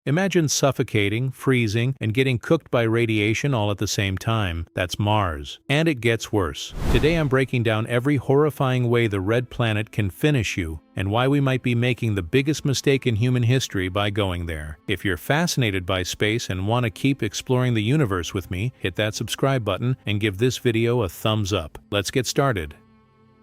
Imagine suffocating, freezing, and getting cooked by radiation all at the same time. That's Mars. And it gets worse. Today I'm breaking down every horrifying way the red planet can finish you, and why we might be making the biggest mistake in human history by going there. If you're fascinated by space and want to keep exploring the universe with me, hit that subscribe button and give this video a thumbs up. Let's get started.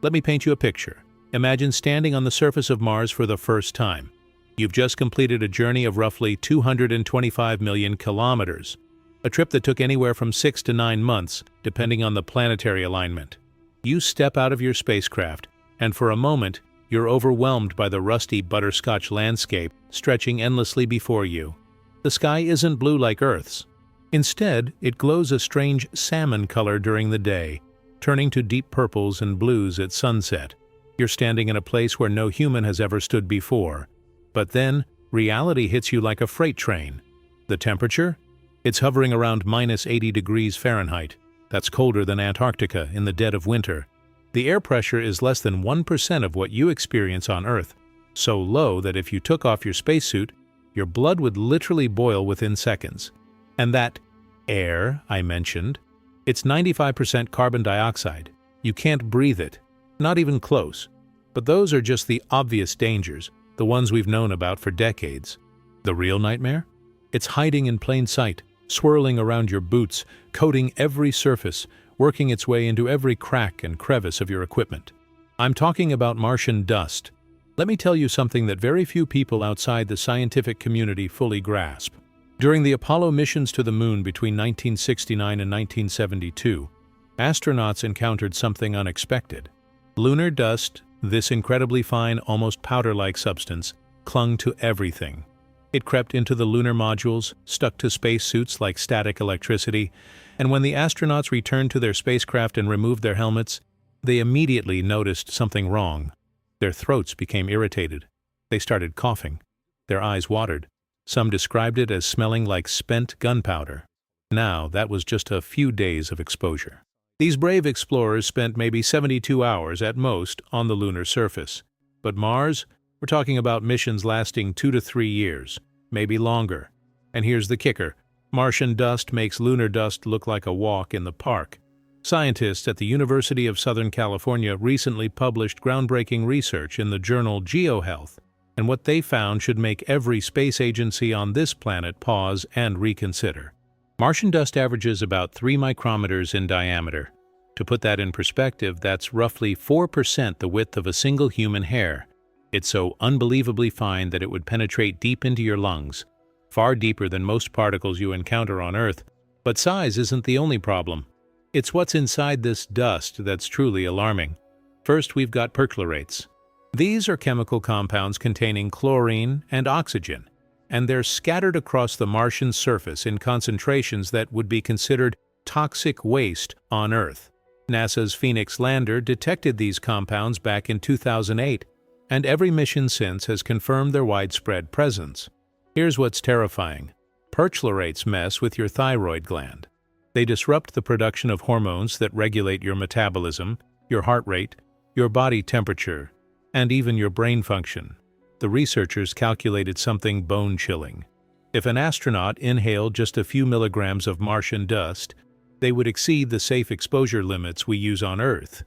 Let me paint you a picture. Imagine standing on the surface of Mars for the first time. You've just completed a journey of roughly 225 million kilometers, a trip that took anywhere from 6 to 9 months, depending on the planetary alignment. You step out of your spacecraft, and for a moment, you're overwhelmed by the rusty butterscotch landscape stretching endlessly before you. The sky isn't blue like Earth's. Instead, it glows a strange salmon color during the day, turning to deep purples and blues at sunset. You're standing in a place where no human has ever stood before. But then, reality hits you like a freight train. The temperature? It's hovering around minus 80 degrees Fahrenheit. That's colder than Antarctica in the dead of winter. The air pressure is less than 1% of what you experience on Earth, so low that if you took off your spacesuit, your blood would literally boil within seconds. And that air I mentioned, it's 95% carbon dioxide. You can't breathe it, not even close. But those are just the obvious dangers, the ones we've known about for decades. The real nightmare? It's hiding in plain sight, swirling around your boots, coating every surface, working its way into every crack and crevice of your equipment. I'm talking about Martian dust. Let me tell you something that very few people outside the scientific community fully grasp. During the Apollo missions to the Moon between 1969 and 1972, astronauts encountered something unexpected. Lunar dust, this incredibly fine, almost powder-like substance, clung to everything. It crept into the lunar modules, stuck to spacesuits like static electricity, and when the astronauts returned to their spacecraft and removed their helmets, they immediately noticed something wrong. Their throats became irritated. They started coughing. Their eyes watered. Some described it as smelling like spent gunpowder. Now, that was just a few days of exposure. These brave explorers spent maybe 72 hours at most on the lunar surface. But Mars? We're talking about missions lasting 2 to 3 years, maybe longer. And here's the kicker. Martian dust makes lunar dust look like a walk in the park. Scientists at the University of Southern California recently published groundbreaking research in the journal GeoHealth, and what they found should make every space agency on this planet pause and reconsider. Martian dust averages about 3 micrometers in diameter. To put that in perspective, that's roughly 4% the width of a single human hair. It's so unbelievably fine that it would penetrate deep into your lungs, far deeper than most particles you encounter on Earth. But size isn't the only problem. It's what's inside this dust that's truly alarming. First, we've got perchlorates. These are chemical compounds containing chlorine and oxygen, and they're scattered across the Martian surface in concentrations that would be considered toxic waste on Earth. NASA's Phoenix lander detected these compounds back in 2008, and every mission since has confirmed their widespread presence. Here's what's terrifying. Perchlorates mess with your thyroid gland. They disrupt the production of hormones that regulate your metabolism, your heart rate, your body temperature, and even your brain function. The researchers calculated something bone-chilling. If an astronaut inhaled just a few milligrams of Martian dust, they would exceed the safe exposure limits we use on Earth.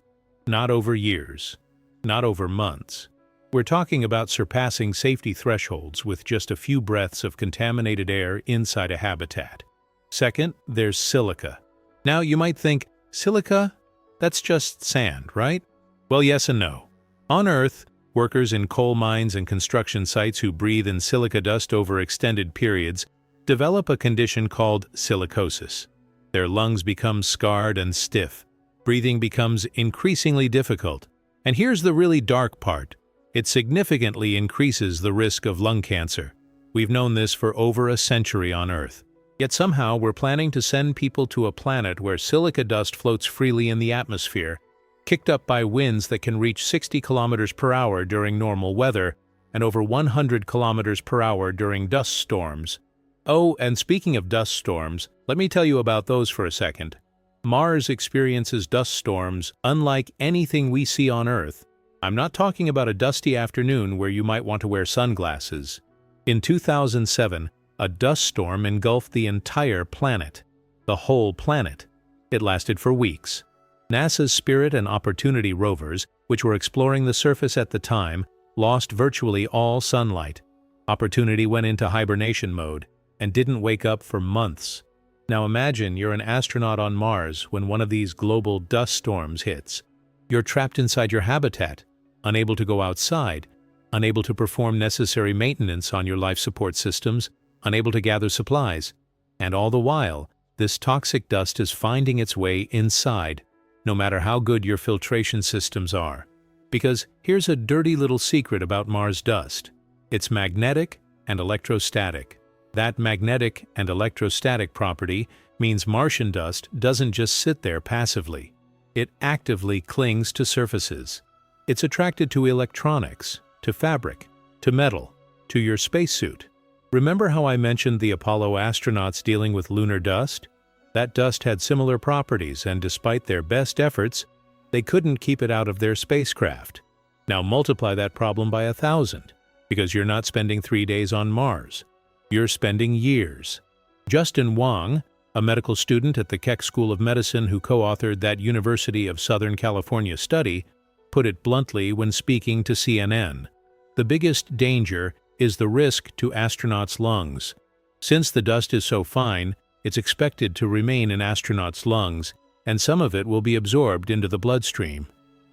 Not over years, not over months. We're talking about surpassing safety thresholds with just a few breaths of contaminated air inside a habitat. Second, there's silica. Now, you might think, silica? That's just sand, right? Well, yes and no. On Earth, workers in coal mines and construction sites who breathe in silica dust over extended periods develop a condition called silicosis. Their lungs become scarred and stiff. Breathing becomes increasingly difficult. And here's the really dark part. It significantly increases the risk of lung cancer. We've known this for over a century on Earth. Yet somehow we're planning to send people to a planet where silica dust floats freely in the atmosphere, kicked up by winds that can reach 60 kilometers per hour during normal weather and over 100 kilometers per hour during dust storms. Oh, and speaking of dust storms, let me tell you about those for a second. Mars experiences dust storms unlike anything we see on Earth. I'm not talking about a dusty afternoon where you might want to wear sunglasses. In 2007, a dust storm engulfed the entire planet. The whole planet. It lasted for weeks. NASA's Spirit and Opportunity rovers, which were exploring the surface at the time, lost virtually all sunlight. Opportunity went into hibernation mode and didn't wake up for months. Now imagine you're an astronaut on Mars when one of these global dust storms hits. You're trapped inside your habitat, unable to go outside, unable to perform necessary maintenance on your life support systems, unable to gather supplies. And all the while, this toxic dust is finding its way inside, no matter how good your filtration systems are. Because here's a dirty little secret about Mars dust. It's magnetic and electrostatic. That magnetic and electrostatic property means Martian dust doesn't just sit there passively. It actively clings to surfaces. It's attracted to electronics, to fabric, to metal, to your spacesuit. Remember how I mentioned the Apollo astronauts dealing with lunar dust? That dust had similar properties, and despite their best efforts, they couldn't keep it out of their spacecraft. Now multiply that problem by 1,000, because you're not spending 3 days on Mars. You're spending years. Justin Wang, a medical student at the Keck School of Medicine who co-authored that University of Southern California study, put it bluntly when speaking to CNN. The biggest danger is the risk to astronauts' lungs. Since the dust is so fine, it's expected to remain in astronauts' lungs, and some of it will be absorbed into the bloodstream.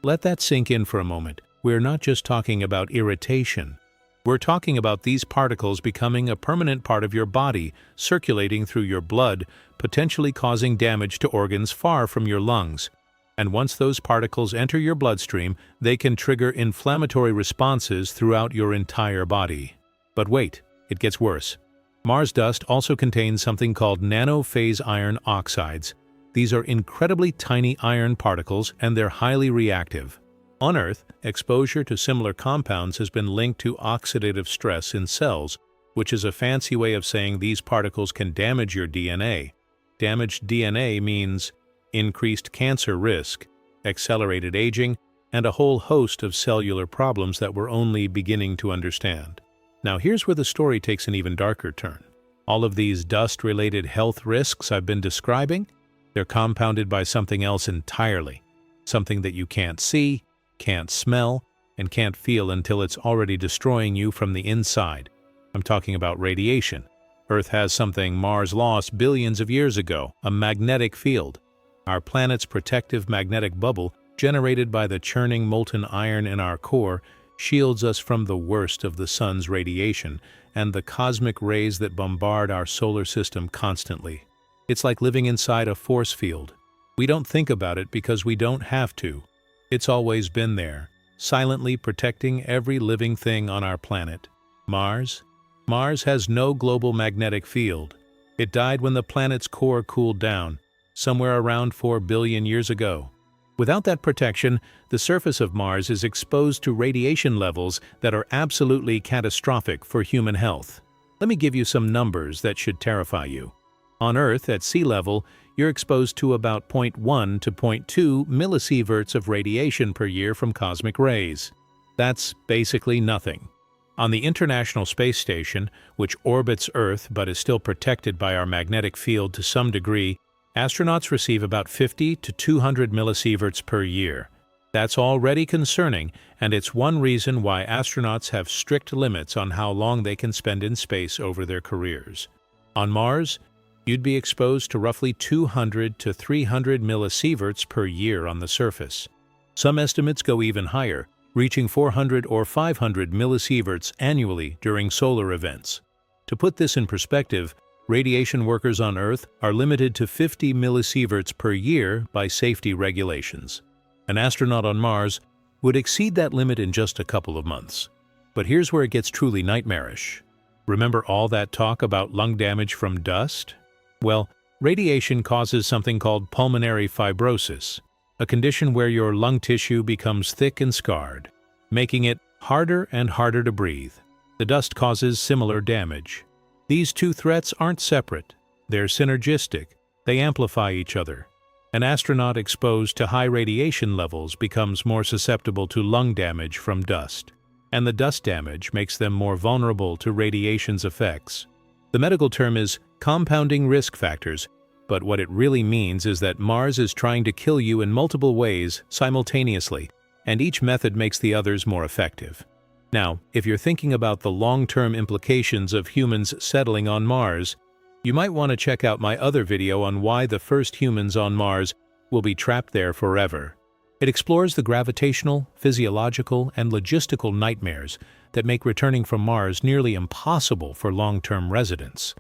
Let that sink in for a moment. We're not just talking about irritation. We're talking about these particles becoming a permanent part of your body, circulating through your blood, potentially causing damage to organs far from your lungs. And once those particles enter your bloodstream, they can trigger inflammatory responses throughout your entire body. But wait, it gets worse. Mars dust also contains something called nanophase iron oxides. These are incredibly tiny iron particles, and they're highly reactive. On Earth, exposure to similar compounds has been linked to oxidative stress in cells, which is a fancy way of saying these particles can damage your DNA. Damaged DNA means increased cancer risk, accelerated aging, and a whole host of cellular problems that we're only beginning to understand. Now here's where the story takes an even darker turn. All of these dust-related health risks I've been describing, they're compounded by something else entirely. Something that you can't see, can't smell, and can't feel until it's already destroying you from the inside. I'm talking about radiation. Earth has something Mars lost billions of years ago, a magnetic field. Our planet's protective magnetic bubble, generated by the churning molten iron in our core, shields us from the worst of the sun's radiation and the cosmic rays that bombard our solar system constantly. It's like living inside a force field. We don't think about it because we don't have to. It's always been there, silently protecting every living thing on our planet. Mars? Mars has no global magnetic field. It died when the planet's core cooled down, somewhere around 4 billion years ago. Without that protection, the surface of Mars is exposed to radiation levels that are absolutely catastrophic for human health. Let me give you some numbers that should terrify you. On Earth, at sea level, you're exposed to about 0.1 to 0.2 millisieverts of radiation per year from cosmic rays. That's basically nothing. On the International Space Station, which orbits Earth but is still protected by our magnetic field to some degree, astronauts receive about 50 to 200 millisieverts per year. That's already concerning, and it's one reason why astronauts have strict limits on how long they can spend in space over their careers. On Mars, you'd be exposed to roughly 200 to 300 millisieverts per year on the surface. Some estimates go even higher, reaching 400 or 500 millisieverts annually during solar events. To put this in perspective, radiation workers on Earth are limited to 50 millisieverts per year by safety regulations. An astronaut on Mars would exceed that limit in just a couple of months. But here's where it gets truly nightmarish. Remember all that talk about lung damage from dust? Well, radiation causes something called pulmonary fibrosis, a condition where your lung tissue becomes thick and scarred, making it harder and harder to breathe. The dust causes similar damage. These two threats aren't separate. They're synergistic. They amplify each other. An astronaut exposed to high radiation levels becomes more susceptible to lung damage from dust, and the dust damage makes them more vulnerable to radiation's effects. The medical term is compounding risk factors, but what it really means is that Mars is trying to kill you in multiple ways simultaneously, and each method makes the others more effective. Now, if you're thinking about the long-term implications of humans settling on Mars, you might want to check out my other video on why the first humans on Mars will be trapped there forever. It explores the gravitational, physiological, and logistical nightmares that make returning from Mars nearly impossible for long-term residents.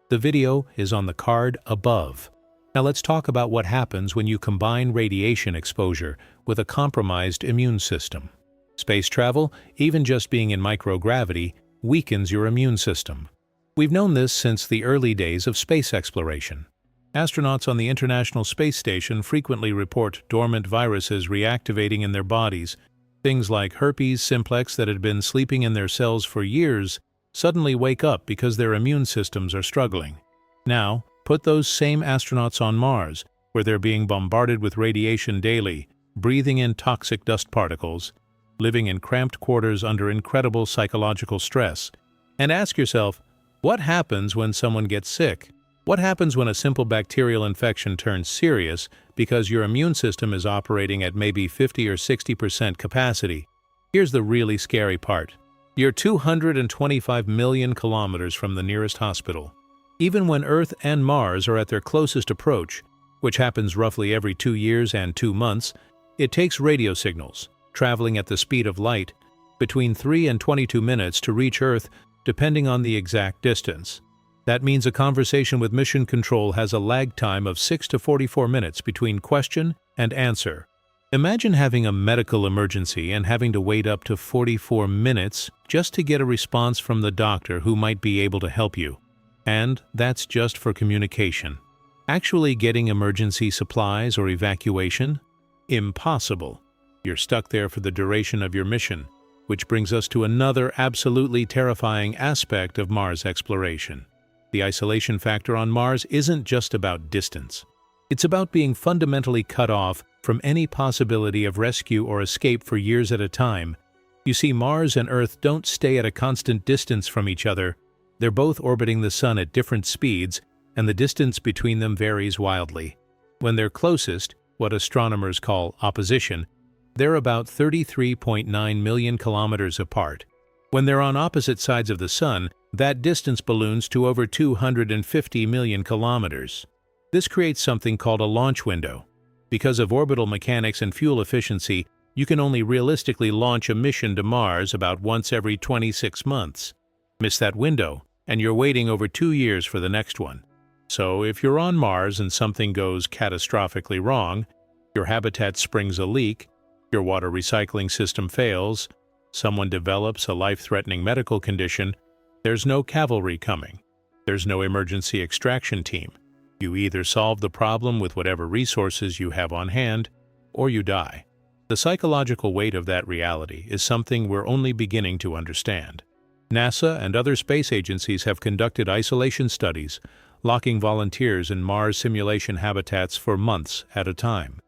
The video is on the card above. Now let's talk about what happens when you combine radiation exposure with a compromised immune system. Space travel, even just being in microgravity, weakens your immune system. We've known this since the early days of space exploration. Astronauts on the International Space Station frequently report dormant viruses reactivating in their bodies. Things like herpes simplex that had been sleeping in their cells for years suddenly wake up because their immune systems are struggling. Now, put those same astronauts on Mars, where they're being bombarded with radiation daily, breathing in toxic dust particles, living in cramped quarters under incredible psychological stress, and ask yourself, what happens when someone gets sick? What happens when a simple bacterial infection turns serious because your immune system is operating at maybe 50 or 60% capacity? Here's the really scary part. You're 225 million kilometers from the nearest hospital. Even when Earth and Mars are at their closest approach, which happens roughly every 2 years and 2 months, it takes radio signals, traveling at the speed of light, between 3 and 22 minutes to reach Earth, depending on the exact distance. That means a conversation with mission control has a lag time of 6 to 44 minutes between question and answer. Imagine having a medical emergency and having to wait up to 44 minutes just to get a response from the doctor who might be able to help you. And that's just for communication. Actually getting emergency supplies or evacuation? Impossible. You're stuck there for the duration of your mission, which brings us to another absolutely terrifying aspect of Mars exploration. The isolation factor on Mars isn't just about distance. It's about being fundamentally cut off from any possibility of rescue or escape for years at a time. You see, Mars and Earth don't stay at a constant distance from each other. They're both orbiting the Sun at different speeds, and the distance between them varies wildly. When they're closest, what astronomers call opposition, they're about 33.9 million kilometers apart. When they're on opposite sides of the Sun, that distance balloons to over 250 million kilometers. This creates something called a launch window. Because of orbital mechanics and fuel efficiency, you can only realistically launch a mission to Mars about once every 26 months. Miss that window, and you're waiting over 2 years for the next one. So if you're on Mars and something goes catastrophically wrong, your habitat springs a leak, your water recycling system fails, someone develops a life-threatening medical condition, there's no cavalry coming. There's no emergency extraction team. You either solve the problem with whatever resources you have on hand, or you die. The psychological weight of that reality is something we're only beginning to understand. NASA and other space agencies have conducted isolation studies, locking volunteers in Mars simulation habitats for months at a time.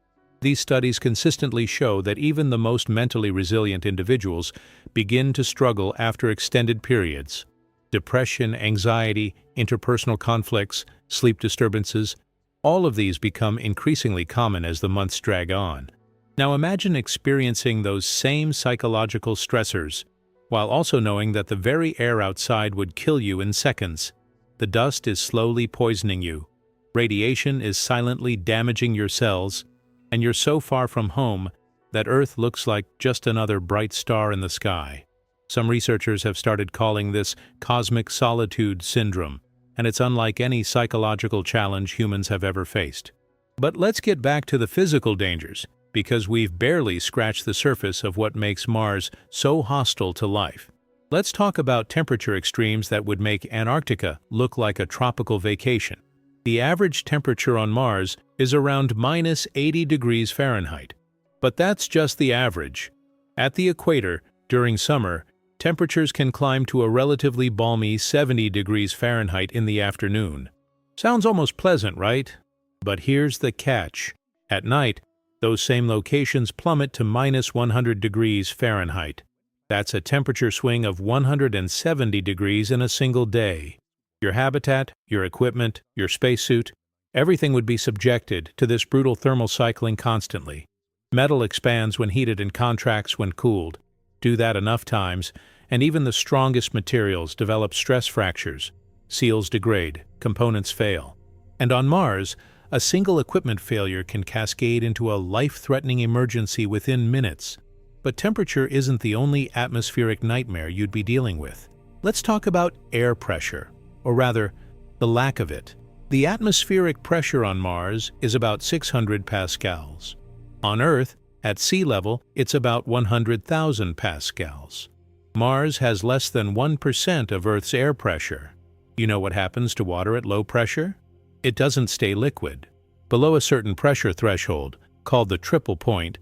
These studies consistently show that even the most mentally resilient individuals begin to struggle after extended periods. Depression, anxiety, interpersonal conflicts, sleep disturbances, all of these become increasingly common as the months drag on. Now imagine experiencing those same psychological stressors, while also knowing that the very air outside would kill you in seconds. The dust is slowly poisoning you. Radiation is silently damaging your cells, and you're so far from home that Earth looks like just another bright star in the sky. Some researchers have started calling this cosmic solitude syndrome, and it's unlike any psychological challenge humans have ever faced. But let's get back to the physical dangers, because we've barely scratched the surface of what makes Mars so hostile to life. Let's talk about temperature extremes that would make Antarctica look like a tropical vacation. The average temperature on Mars is around minus 80 degrees Fahrenheit. But that's just the average. At the equator, during summer, temperatures can climb to a relatively balmy 70 degrees Fahrenheit in the afternoon. Sounds almost pleasant, right? But here's the catch. At night, those same locations plummet to minus 100 degrees Fahrenheit. That's a temperature swing of 170 degrees in a single day. Your habitat, your equipment, your spacesuit, everything would be subjected to this brutal thermal cycling constantly. Metal expands when heated and contracts when cooled. Do that enough times, and even the strongest materials develop stress fractures. Seals degrade, components fail. And on Mars, a single equipment failure can cascade into a life-threatening emergency within minutes. But temperature isn't the only atmospheric nightmare you'd be dealing with. Let's talk about air pressure, or rather, the lack of it. The atmospheric pressure on Mars is about 600 pascals. On Earth, at sea level, it's about 100,000 pascals. Mars has less than 1% of Earth's air pressure. You know what happens to water at low pressure? It doesn't stay liquid. Below a certain pressure threshold, called the triple point,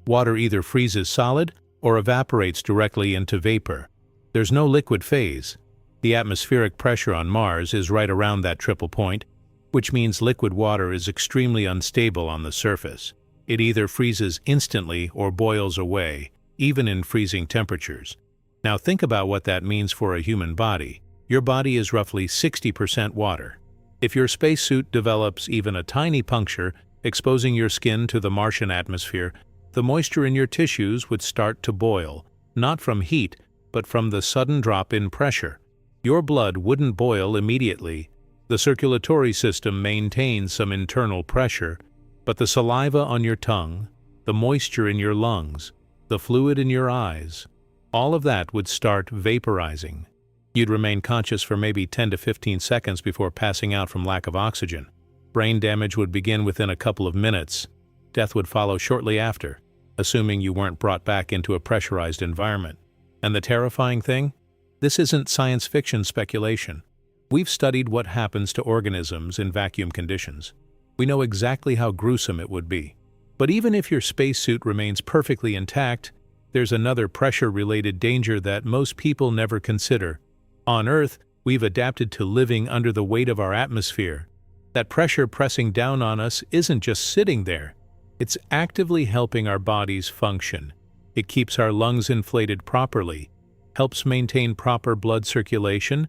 water either freezes solid or evaporates directly into vapor. There's no liquid phase. The atmospheric pressure on Mars is right around that triple point, which means liquid water is extremely unstable on the surface. It either freezes instantly or boils away, even in freezing temperatures. Now think about what that means for a human body. Your body is roughly 60% water. If your spacesuit develops even a tiny puncture, exposing your skin to the Martian atmosphere, the moisture in your tissues would start to boil, not from heat, but from the sudden drop in pressure. Your blood wouldn't boil immediately. The circulatory system maintains some internal pressure, but the saliva on your tongue, the moisture in your lungs, the fluid in your eyes, all of that would start vaporizing. You'd remain conscious for maybe 10 to 15 seconds before passing out from lack of oxygen. Brain damage would begin within a couple of minutes. Death would follow shortly after, assuming you weren't brought back into a pressurized environment. And the terrifying thing? This isn't science fiction speculation. We've studied what happens to organisms in vacuum conditions. We know exactly how gruesome it would be. But even if your spacesuit remains perfectly intact, there's another pressure-related danger that most people never consider. On Earth, we've adapted to living under the weight of our atmosphere. That pressure pressing down on us isn't just sitting there. It's actively helping our bodies function. It keeps our lungs inflated properly, helps maintain proper blood circulation,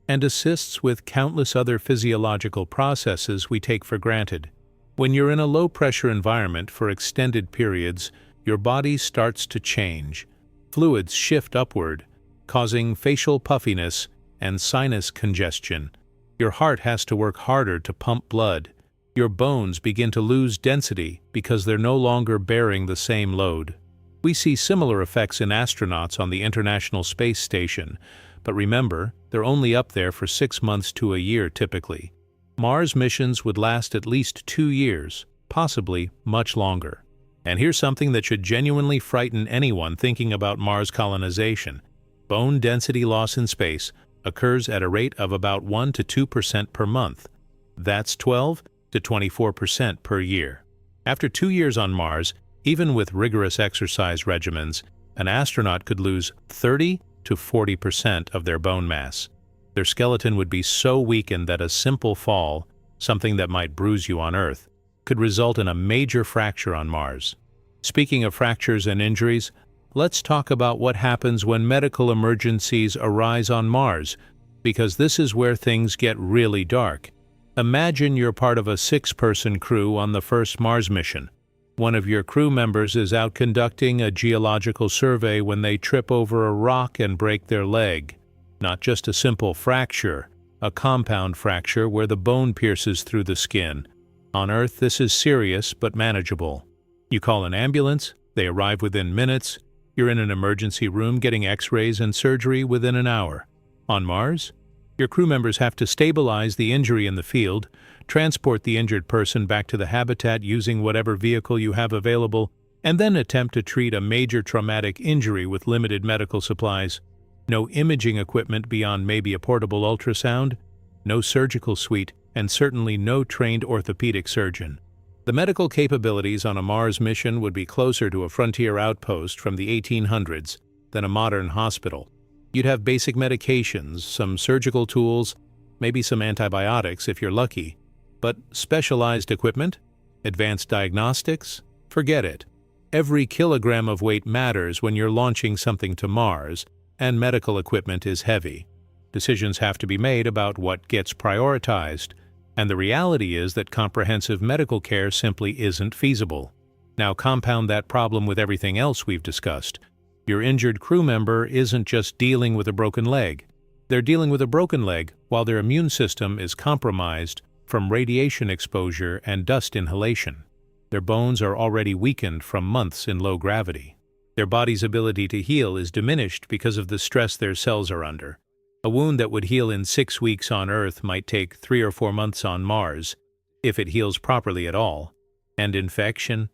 and assists with countless other physiological processes we take for granted. When you're in a low-pressure environment for extended periods, your body starts to change. Fluids shift upward, causing facial puffiness and sinus congestion. Your heart has to work harder to pump blood. Your bones begin to lose density because they're no longer bearing the same load. We see similar effects in astronauts on the International Space Station, but remember, they're only up there for 6 months to a year typically. Mars missions would last at least 2 years, possibly much longer. And here's something that should genuinely frighten anyone thinking about Mars colonization. Bone density loss in space occurs at a rate of about 1 to 2% per month. That's 12 to 24% per year. After 2 years on Mars, even with rigorous exercise regimens, an astronaut could lose 30 to 40% of their bone mass. Their skeleton would be so weakened that a simple fall, something that might bruise you on Earth, could result in a major fracture on Mars. Speaking of fractures and injuries, let's talk about what happens when medical emergencies arise on Mars, because this is where things get really dark. Imagine you're part of a 6-person crew on the first Mars mission. One of your crew members is out conducting a geological survey when they trip over a rock and break their leg. Not just a simple fracture, a compound fracture where the bone pierces through the skin. On Earth, this is serious but manageable. You call an ambulance, they arrive within minutes. You're in an emergency room getting x-rays and surgery within an hour. On Mars, your crew members have to stabilize the injury in the field, transport the injured person back to the habitat using whatever vehicle you have available, and then attempt to treat a major traumatic injury with limited medical supplies. No imaging equipment beyond maybe a portable ultrasound, no surgical suite, and certainly no trained orthopedic surgeon. The medical capabilities on a Mars mission would be closer to a frontier outpost from the 1800s than a modern hospital. You'd have basic medications, some surgical tools, maybe some antibiotics if you're lucky. But specialized equipment? Advanced diagnostics? Forget it. Every kilogram of weight matters when you're launching something to Mars, and medical equipment is heavy. Decisions have to be made about what gets prioritized, and the reality is that comprehensive medical care simply isn't feasible. Now compound that problem with everything else we've discussed. Your injured crew member isn't just dealing with a broken leg. They're dealing with a broken leg while their immune system is compromised from radiation exposure and dust inhalation. Their bones are already weakened from months in low gravity. Their body's ability to heal is diminished because of the stress their cells are under. A wound that would heal in 6 weeks on Earth might take 3 or 4 months on Mars, if it heals properly at all. And infection?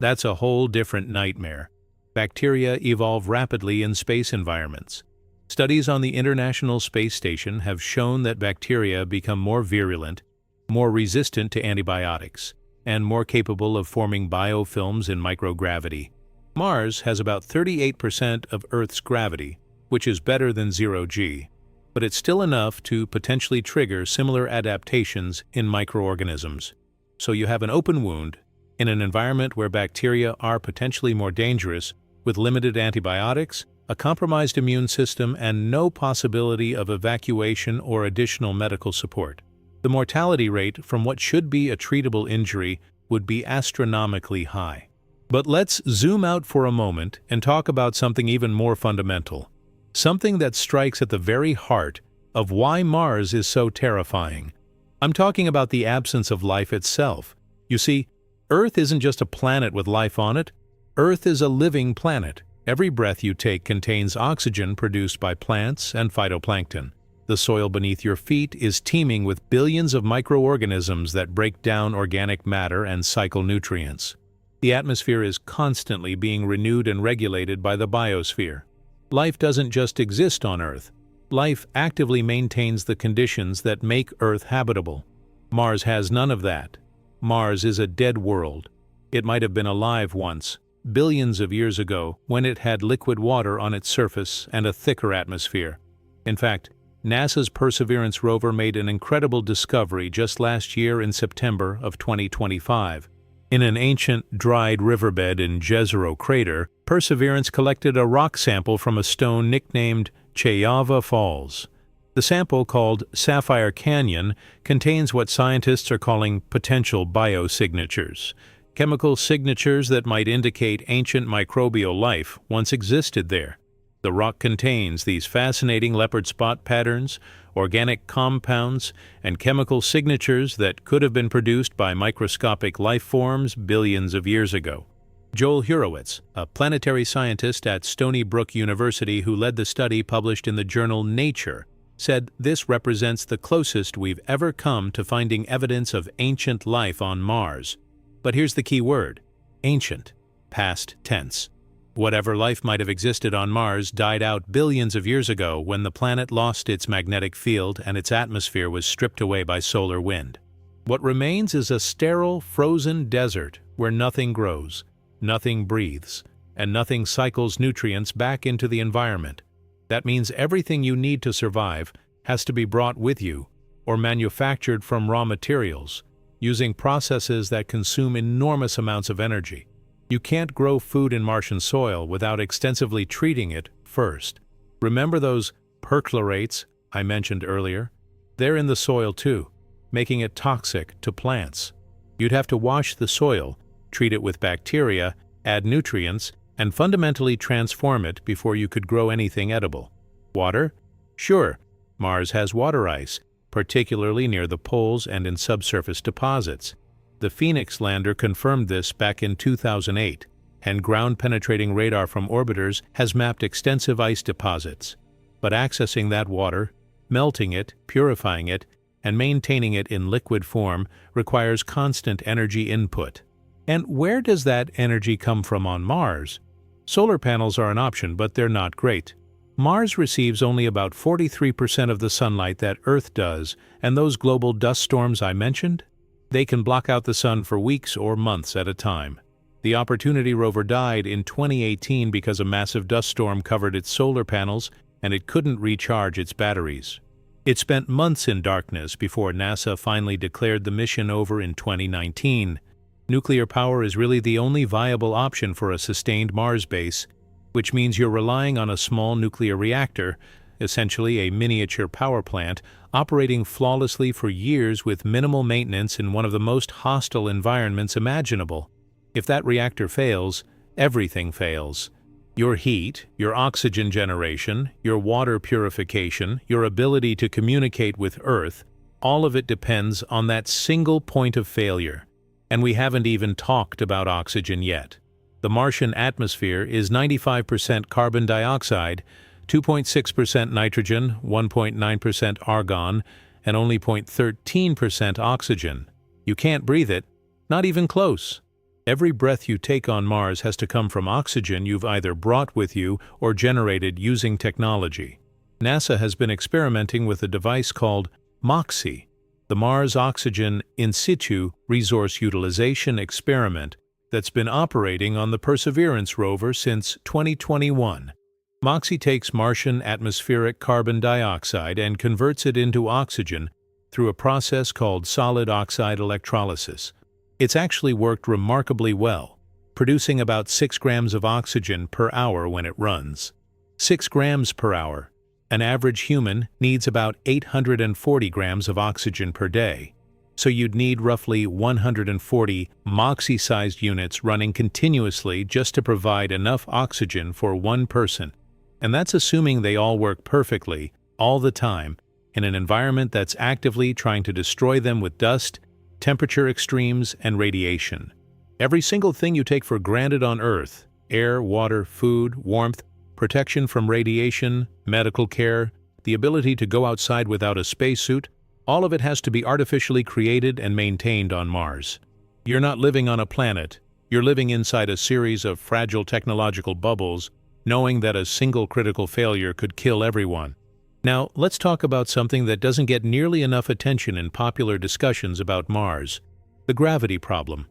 That's a whole different nightmare. Bacteria evolve rapidly in space environments. Studies on the International Space Station have shown that bacteria become more virulent, more resistant to antibiotics, and more capable of forming biofilms in microgravity. Mars has about 38% of Earth's gravity, which is better than 0G, but it's still enough to potentially trigger similar adaptations in microorganisms. So you have an open wound in an environment where bacteria are potentially more dangerous, with limited antibiotics, a compromised immune system, and no possibility of evacuation or additional medical support. The mortality rate from what should be a treatable injury would be astronomically high. But let's zoom out for a moment and talk about something even more fundamental. Something that strikes at the very heart of why Mars is so terrifying. I'm talking about the absence of life itself. You see, Earth isn't just a planet with life on it. Earth is a living planet. Every breath you take contains oxygen produced by plants and phytoplankton. The soil beneath your feet is teeming with billions of microorganisms that break down organic matter and cycle nutrients. The atmosphere is constantly being renewed and regulated by the biosphere. Life doesn't just exist on Earth. Life actively maintains the conditions that make Earth habitable. Mars has none of that. Mars is a dead world. It might have been alive once, billions of years ago, when it had liquid water on its surface and a thicker atmosphere. In fact, NASA's Perseverance rover made an incredible discovery just last year in September of 2025. In an ancient, dried riverbed in Jezero Crater, Perseverance collected a rock sample from a stone nicknamed Chayava Falls. The sample, called Sapphire Canyon, contains what scientists are calling potential biosignatures, chemical signatures that might indicate ancient microbial life once existed there. The rock contains these fascinating leopard spot patterns, organic compounds, and chemical signatures that could have been produced by microscopic life forms billions of years ago. Joel Hurowitz, a planetary scientist at Stony Brook University who led the study published in the journal Nature, said this represents the closest we've ever come to finding evidence of ancient life on Mars. But here's the key word: ancient, past tense. Whatever life might have existed on Mars died out billions of years ago when the planet lost its magnetic field and its atmosphere was stripped away by solar wind. What remains is a sterile, frozen desert where nothing grows, nothing breathes, and nothing cycles nutrients back into the environment. That means everything you need to survive has to be brought with you or manufactured from raw materials, using processes that consume enormous amounts of energy. You can't grow food in Martian soil without extensively treating it first. Remember those perchlorates I mentioned earlier? They're in the soil too, making it toxic to plants. You'd have to wash the soil, treat it with bacteria, add nutrients, and fundamentally transform it before you could grow anything edible. Water? Sure, Mars has water ice, particularly near the poles and in subsurface deposits. The Phoenix lander confirmed this back in 2008, and ground-penetrating radar from orbiters has mapped extensive ice deposits. But accessing that water, melting it, purifying it, and maintaining it in liquid form requires constant energy input. And where does that energy come from on Mars? Solar panels are an option, but they're not great. Mars receives only about 43% of the sunlight that Earth does, and those global dust storms I mentioned? They can block out the sun for weeks or months at a time. The Opportunity rover died in 2018 because a massive dust storm covered its solar panels and it couldn't recharge its batteries. It spent months in darkness before NASA finally declared the mission over in 2019. Nuclear power is really the only viable option for a sustained Mars base, which means you're relying on a small nuclear reactor, essentially a miniature power plant, operating flawlessly for years with minimal maintenance in one of the most hostile environments imaginable. If that reactor fails, everything fails. Your heat, your oxygen generation, your water purification, your ability to communicate with Earth, all of it depends on that single point of failure. And we haven't even talked about oxygen yet. The Martian atmosphere is 95% carbon dioxide, 2.6% nitrogen, 1.9% argon, and only 0.13% oxygen. You can't breathe it, not even close. Every breath you take on Mars has to come from oxygen you've either brought with you or generated using technology. NASA has been experimenting with a device called MOXIE, the Mars Oxygen In Situ Resource Utilization Experiment, that's been operating on the Perseverance rover since 2021. MOXIE takes Martian atmospheric carbon dioxide and converts it into oxygen through a process called solid oxide electrolysis. It's actually worked remarkably well, producing about 6 grams of oxygen per hour when it runs. 6 grams per hour. An average human needs about 840 grams of oxygen per day. So you'd need roughly 140 MOXIE-sized units running continuously just to provide enough oxygen for one person. And that's assuming they all work perfectly, all the time, in an environment that's actively trying to destroy them with dust, temperature extremes, and radiation. Every single thing you take for granted on Earth – air, water, food, warmth, protection from radiation, medical care, the ability to go outside without a spacesuit – all of it has to be artificially created and maintained on Mars. You're not living on a planet. You're living inside a series of fragile technological bubbles, knowing that a single critical failure could kill everyone. Now, let's talk about something that doesn't get nearly enough attention in popular discussions about Mars: the gravity problem.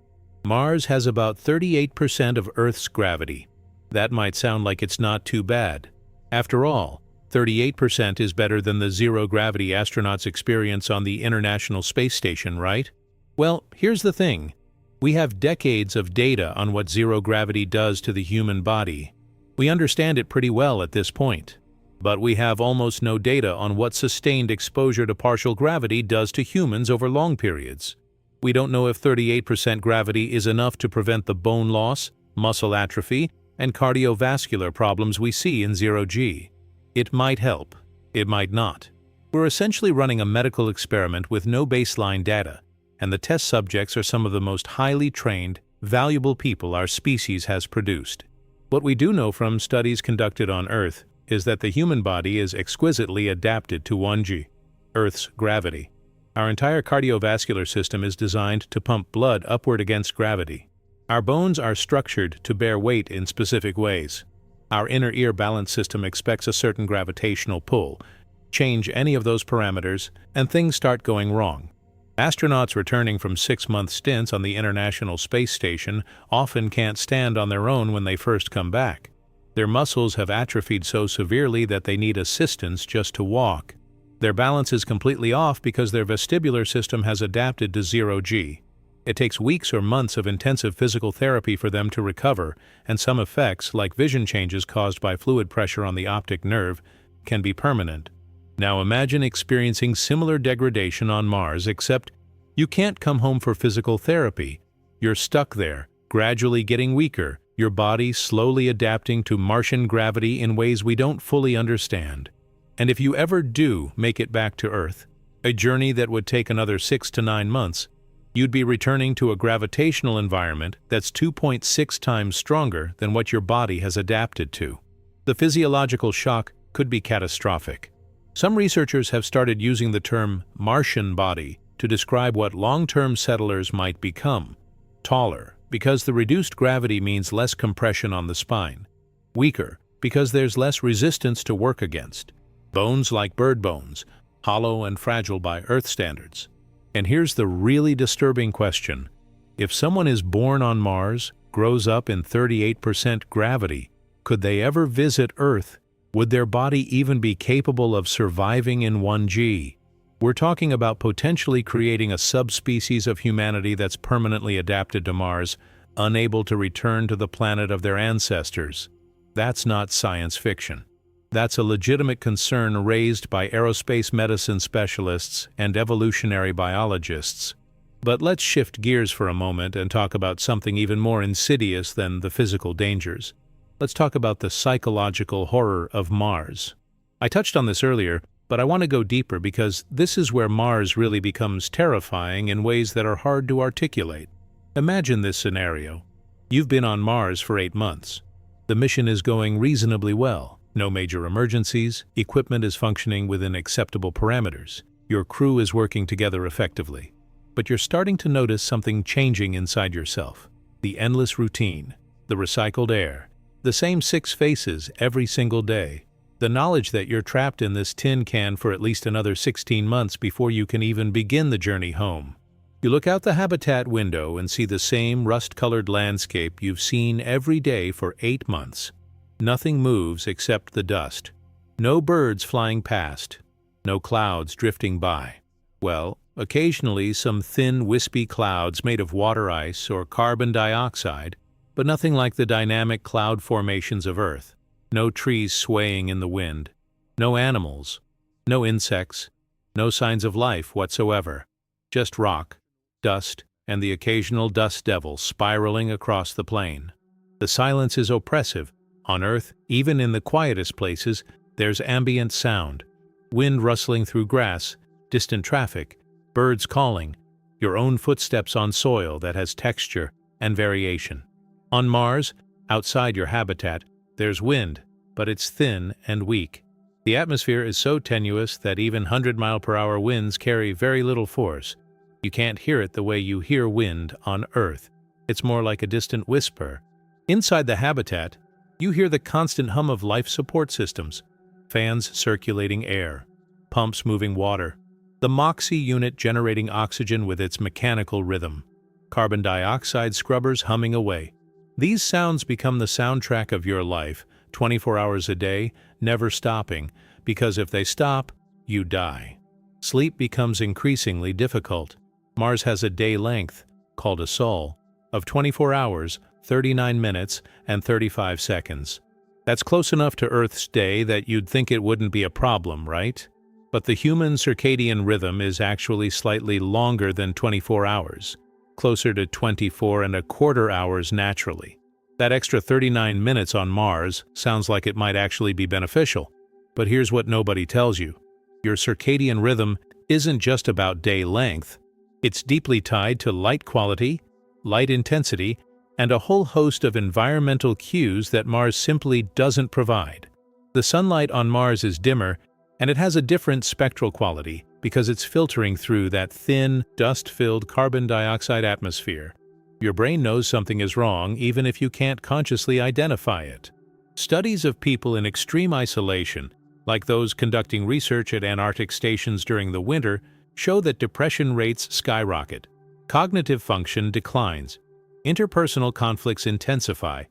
Mars has about 38% of Earth's gravity. That might sound like it's not too bad. After all, 38% is better than the zero-gravity astronauts experience on the International Space Station, right? Well, here's the thing. We have decades of data on what zero gravity does to the human body. We understand it pretty well at this point. But we have almost no data on what sustained exposure to partial gravity does to humans over long periods. We don't know if 38% gravity is enough to prevent the bone loss, muscle atrophy, and cardiovascular problems we see in zero-G. It might help. It might not. We're essentially running a medical experiment with no baseline data, and the test subjects are some of the most highly trained, valuable people our species has produced. What we do know from studies conducted on Earth is that the human body is exquisitely adapted to 1G, Earth's gravity. Our entire cardiovascular system is designed to pump blood upward against gravity. Our bones are structured to bear weight in specific ways. Our inner ear balance system expects a certain gravitational pull. Change any of those parameters, and things start going wrong. Astronauts returning from 6-month stints on the International Space Station often can't stand on their own when they first come back. Their muscles have atrophied so severely that they need assistance just to walk. Their balance is completely off because their vestibular system has adapted to zero-G. It takes weeks or months of intensive physical therapy for them to recover, and some effects, like vision changes caused by fluid pressure on the optic nerve, can be permanent. Now imagine experiencing similar degradation on Mars, except you can't come home for physical therapy. You're stuck there, gradually getting weaker, your body slowly adapting to Martian gravity in ways we don't fully understand. And if you ever do make it back to Earth, a journey that would take another 6 to 9 months, you'd be returning to a gravitational environment that's 2.6 times stronger than what your body has adapted to. The physiological shock could be catastrophic. Some researchers have started using the term Martian body to describe what long-term settlers might become. Taller, because the reduced gravity means less compression on the spine. Weaker, because there's less resistance to work against. Bones like bird bones, hollow and fragile by Earth standards. And here's the really disturbing question. If someone is born on Mars, grows up in 38% gravity, could they ever visit Earth? Would their body even be capable of surviving in 1G? We're talking about potentially creating a subspecies of humanity that's permanently adapted to Mars, unable to return to the planet of their ancestors. That's not science fiction. That's a legitimate concern raised by aerospace medicine specialists and evolutionary biologists. But let's shift gears for a moment and talk about something even more insidious than the physical dangers. Let's talk about the psychological horror of Mars. I touched on this earlier, but I want to go deeper because this is where Mars really becomes terrifying in ways that are hard to articulate. Imagine this scenario. You've been on Mars for 8 months. The mission is going reasonably well. No major emergencies, equipment is functioning within acceptable parameters. Your crew is working together effectively. But you're starting to notice something changing inside yourself. The endless routine, the recycled air, the same 6 faces every single day. The knowledge that you're trapped in this tin can for at least another 16 months before you can even begin the journey home. You look out the habitat window and see the same rust-colored landscape you've seen every day for 8 months. Nothing moves except the dust. No birds flying past. No clouds drifting by. Well, occasionally some thin, wispy clouds made of water ice or carbon dioxide, but nothing like the dynamic cloud formations of Earth. No trees swaying in the wind. No animals. No insects. No signs of life whatsoever. Just rock, dust, and the occasional dust devil spiraling across the plain. The silence is oppressive. On Earth, even in the quietest places, there's ambient sound. Wind rustling through grass, distant traffic, birds calling, your own footsteps on soil that has texture and variation. On Mars, outside your habitat, there's wind, but it's thin and weak. The atmosphere is so tenuous that even 100-mile-per-hour winds carry very little force. You can't hear it the way you hear wind on Earth. It's more like a distant whisper. Inside the habitat, you hear the constant hum of life support systems, fans circulating air, pumps moving water, the MOXIE unit generating oxygen with its mechanical rhythm, carbon dioxide scrubbers humming away. These sounds become the soundtrack of your life, 24 hours a day, never stopping, because if they stop, you die. Sleep becomes increasingly difficult. Mars has a day length, called a sol, of 24 hours, 39 minutes, and 35 seconds. That's close enough to Earth's day that you'd think it wouldn't be a problem, right? But the human circadian rhythm is actually slightly longer than 24 hours, closer to 24¼ hours naturally. That extra 39 minutes on Mars sounds like it might actually be beneficial. But here's what nobody tells you. Your circadian rhythm isn't just about day length. It's deeply tied to light quality, light intensity, and a whole host of environmental cues that Mars simply doesn't provide. The sunlight on Mars is dimmer, and it has a different spectral quality because it's filtering through that thin, dust-filled carbon dioxide atmosphere. Your brain knows something is wrong even if you can't consciously identify it. Studies of people in extreme isolation, like those conducting research at Antarctic stations during the winter, show that depression rates skyrocket, cognitive function declines, interpersonal conflicts intensify,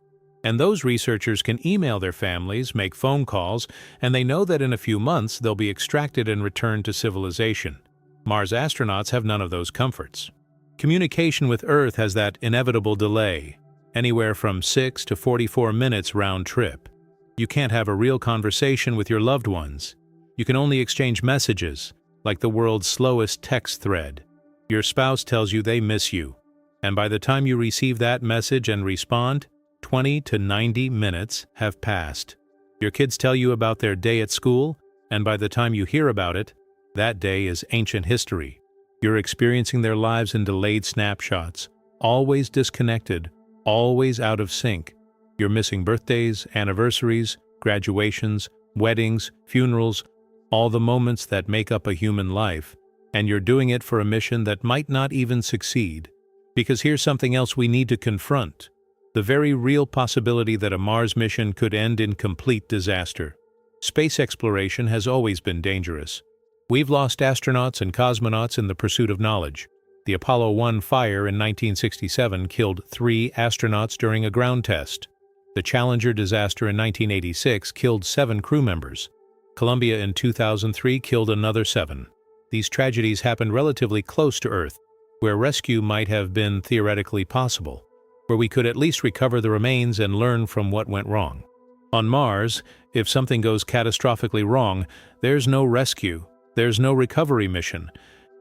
and those researchers can email their families, make phone calls, and they know that in a few months they'll be extracted and returned to civilization. Mars astronauts have none of those comforts. Communication with Earth has that inevitable delay, anywhere from 6 to 44 minutes round trip. You can't have a real conversation with your loved ones. You can only exchange messages, like the world's slowest text thread. Your spouse tells you they miss you, and by the time you receive that message and respond, 20 to 90 minutes have passed. Your kids tell you about their day at school, and by the time you hear about it, that day is ancient history. You're experiencing their lives in delayed snapshots, always disconnected, always out of sync. You're missing birthdays, anniversaries, graduations, weddings, funerals, all the moments that make up a human life, and you're doing it for a mission that might not even succeed. Because here's something else we need to confront: the very real possibility that a Mars mission could end in complete disaster. Space exploration has always been dangerous. We've lost astronauts and cosmonauts in the pursuit of knowledge. The Apollo 1 fire in 1967 killed 3 astronauts during a ground test. The Challenger disaster in 1986 killed 7 crew members. Columbia in 2003 killed another 7. These tragedies happened relatively close to Earth, where rescue might have been theoretically possible, where we could at least recover the remains and learn from what went wrong. On Mars, if something goes catastrophically wrong, there's no rescue, there's no recovery mission.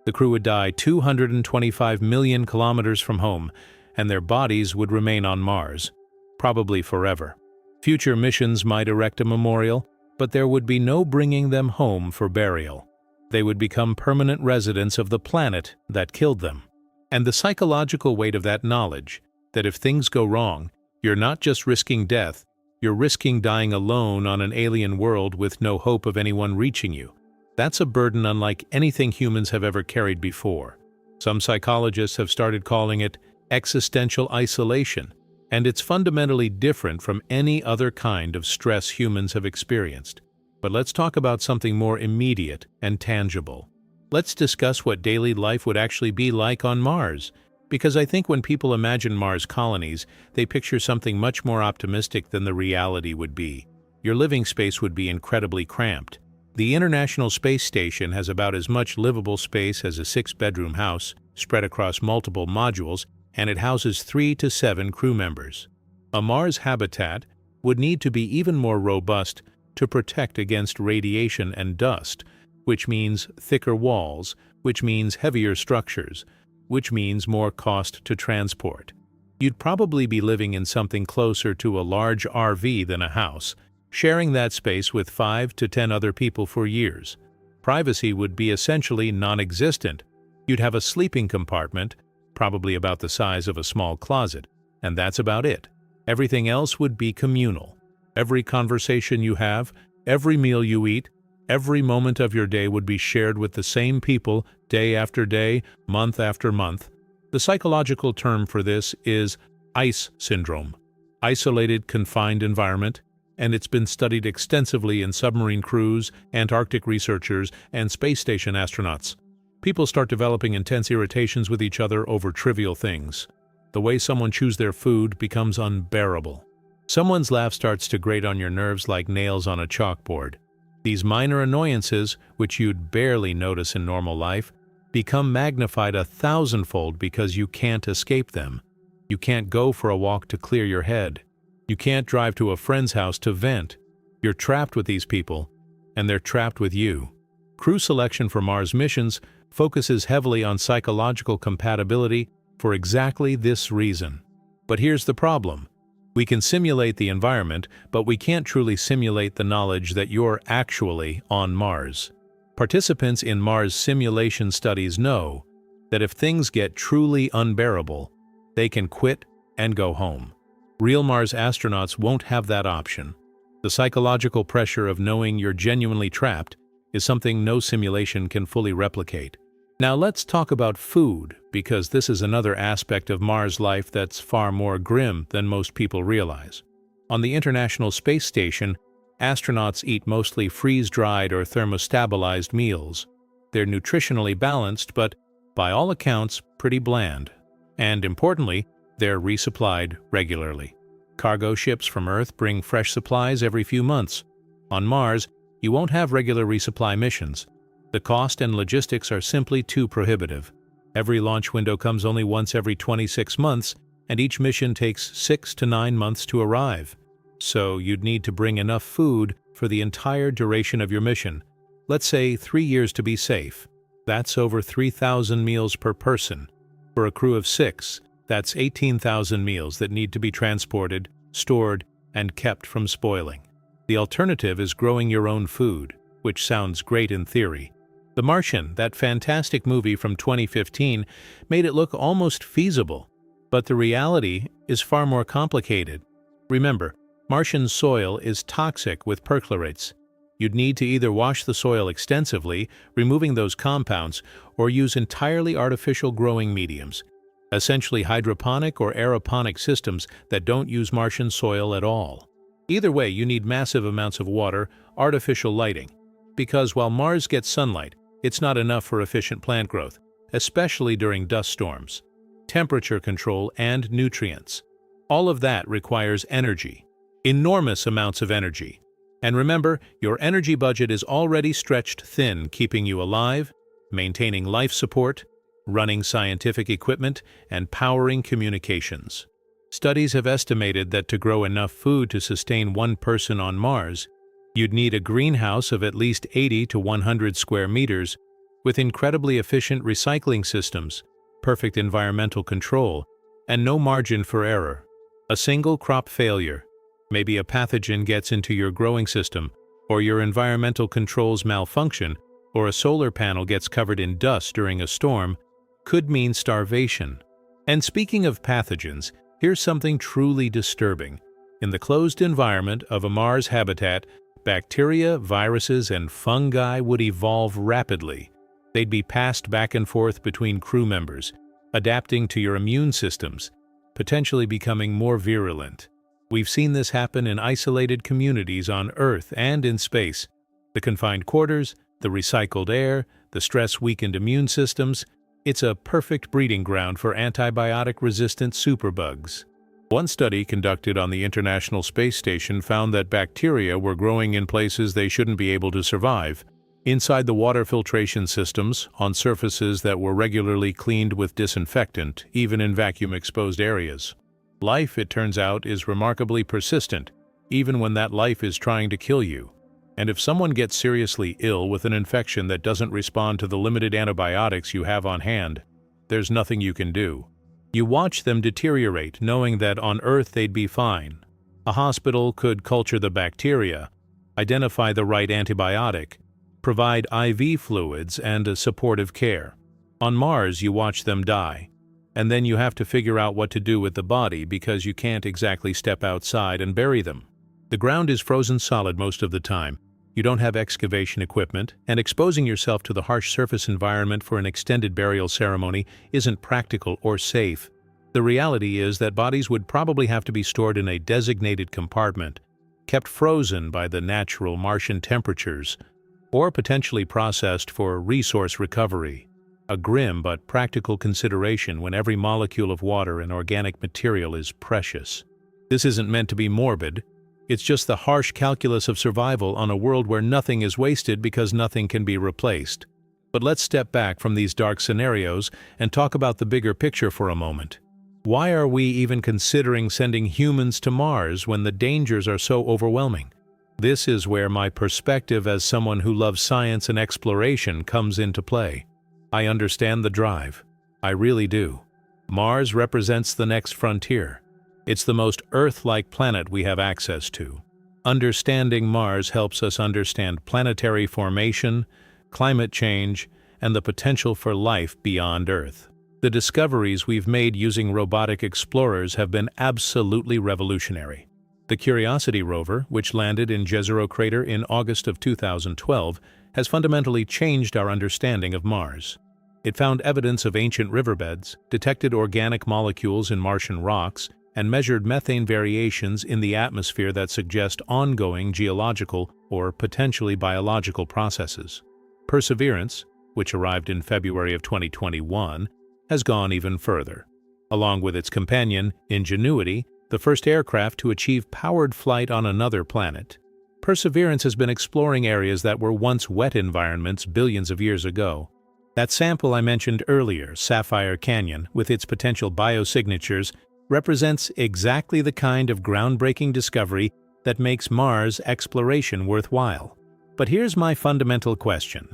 The crew would die 225 million kilometers from home, and their bodies would remain on Mars, probably forever. Future missions might erect a memorial, but there would be no bringing them home for burial. They would become permanent residents of the planet that killed them. And the psychological weight of that knowledge, that if things go wrong, you're not just risking death, you're risking dying alone on an alien world with no hope of anyone reaching you. That's a burden unlike anything humans have ever carried before. Some psychologists have started calling it existential isolation, and it's fundamentally different from any other kind of stress humans have experienced. But let's talk about something more immediate and tangible. Let's discuss what daily life would actually be like on Mars, because I think when people imagine Mars colonies, they picture something much more optimistic than the reality would be. Your living space would be incredibly cramped. The International Space Station has about as much livable space as a 6-bedroom house, spread across multiple modules, and it houses 3 to 7 crew members. A Mars habitat would need to be even more robust to protect against radiation and dust, which means thicker walls, which means heavier structures, which means more cost to transport. You'd probably be living in something closer to a large RV than a house, sharing that space with 5 to 10 other people for years. Privacy would be essentially non-existent. You'd have a sleeping compartment, probably about the size of a small closet, and that's about it. Everything else would be communal. Every conversation you have, every meal you eat, every moment of your day would be shared with the same people day after day, month after month. The psychological term for this is ICE syndrome, isolated confined environment, and it's been studied extensively in submarine crews, Antarctic researchers, and space station astronauts. People start developing intense irritations with each other over trivial things. The way someone chews their food becomes unbearable. Someone's laugh starts to grate on your nerves like nails on a chalkboard. These minor annoyances, which you'd barely notice in normal life, become magnified 1,000-fold because you can't escape them. You can't go for a walk to clear your head. You can't drive to a friend's house to vent. You're trapped with these people, and they're trapped with you. Crew selection for Mars missions focuses heavily on psychological compatibility for exactly this reason. But here's the problem. We can simulate the environment, but we can't truly simulate the knowledge that you're actually on Mars. Participants in Mars simulation studies know that if things get truly unbearable, they can quit and go home. Real Mars astronauts won't have that option. The psychological pressure of knowing you're genuinely trapped is something no simulation can fully replicate. Now let's talk about food, because this is another aspect of Mars life that's far more grim than most people realize. On the International Space Station, astronauts eat mostly freeze-dried or thermostabilized meals. They're nutritionally balanced, but, by all accounts, pretty bland. And importantly, they're resupplied regularly. Cargo ships from Earth bring fresh supplies every few months. On Mars, you won't have regular resupply missions. The cost and logistics are simply too prohibitive. Every launch window comes only once every 26 months, and each mission takes 6 to 9 months to arrive. So you'd need to bring enough food for the entire duration of your mission. Let's say 3 years to be safe. That's over 3,000 meals per person. For a crew of 6, that's 18,000 meals that need to be transported, stored, and kept from spoiling. The alternative is growing your own food, which sounds great in theory. The Martian, that fantastic movie from 2015, made it look almost feasible, but the reality is far more complicated. Remember, Martian soil is toxic with perchlorates. You'd need to either wash the soil extensively, removing those compounds, or use entirely artificial growing mediums, essentially hydroponic or aeroponic systems that don't use Martian soil at all. Either way, you need massive amounts of water, artificial lighting, because while Mars gets sunlight, it's not enough for efficient plant growth, especially during dust storms, temperature control, and nutrients. All of that requires energy, enormous amounts of energy. And remember, your energy budget is already stretched thin, keeping you alive, maintaining life support, running scientific equipment, and powering communications. Studies have estimated that to grow enough food to sustain one person on Mars, you'd need a greenhouse of at least 80 to 100 square meters with incredibly efficient recycling systems, perfect environmental control, and no margin for error. A single crop failure, maybe a pathogen gets into your growing system, or your environmental controls malfunction, or a solar panel gets covered in dust during a storm, could mean starvation. And speaking of pathogens, here's something truly disturbing. In the closed environment of a Mars habitat, bacteria, viruses, and fungi would evolve rapidly. They'd be passed back and forth between crew members, adapting to your immune systems, potentially becoming more virulent. We've seen this happen in isolated communities on Earth and in space. The confined quarters, the recycled air, the stress-weakened immune systems, it's a perfect breeding ground for antibiotic-resistant superbugs. One study conducted on the International Space Station found that bacteria were growing in places they shouldn't be able to survive, inside the water filtration systems, on surfaces that were regularly cleaned with disinfectant, even in vacuum-exposed areas. Life, it turns out, is remarkably persistent, even when that life is trying to kill you. And if someone gets seriously ill with an infection that doesn't respond to the limited antibiotics you have on hand, there's nothing you can do. You watch them deteriorate, knowing that on Earth they'd be fine. A hospital could culture the bacteria, identify the right antibiotic, provide IV fluids and a supportive care. On Mars, you watch them die. And then you have to figure out what to do with the body because you can't exactly step outside and bury them. The ground is frozen solid most of the time. You don't have excavation equipment, and exposing yourself to the harsh surface environment for an extended burial ceremony isn't practical or safe. The reality is that bodies would probably have to be stored in a designated compartment, kept frozen by the natural Martian temperatures, or potentially processed for resource recovery. A grim but practical consideration when every molecule of water and organic material is precious. This isn't meant to be morbid. It's just the harsh calculus of survival on a world where nothing is wasted because nothing can be replaced. But let's step back from these dark scenarios and talk about the bigger picture for a moment. Why are we even considering sending humans to Mars when the dangers are so overwhelming? This is where my perspective as someone who loves science and exploration comes into play. I understand the drive. I really do. Mars represents the next frontier. It's the most Earth-like planet we have access to. Understanding Mars helps us understand planetary formation, climate change, and the potential for life beyond Earth. The discoveries we've made using robotic explorers have been absolutely revolutionary. The Curiosity rover, which landed in Jezero crater in August of 2012, has fundamentally changed our understanding of Mars. It found evidence of ancient riverbeds, detected organic molecules in Martian rocks, and measured methane variations in the atmosphere that suggest ongoing geological or potentially biological processes. Perseverance, which arrived in February of 2021, has gone even further. Along with its companion, Ingenuity, the first aircraft to achieve powered flight on another planet. Perseverance has been exploring areas that were once wet environments billions of years ago. That sample I mentioned earlier, Sapphire Canyon, with its potential biosignatures, represents exactly the kind of groundbreaking discovery that makes Mars exploration worthwhile. But here's my fundamental question.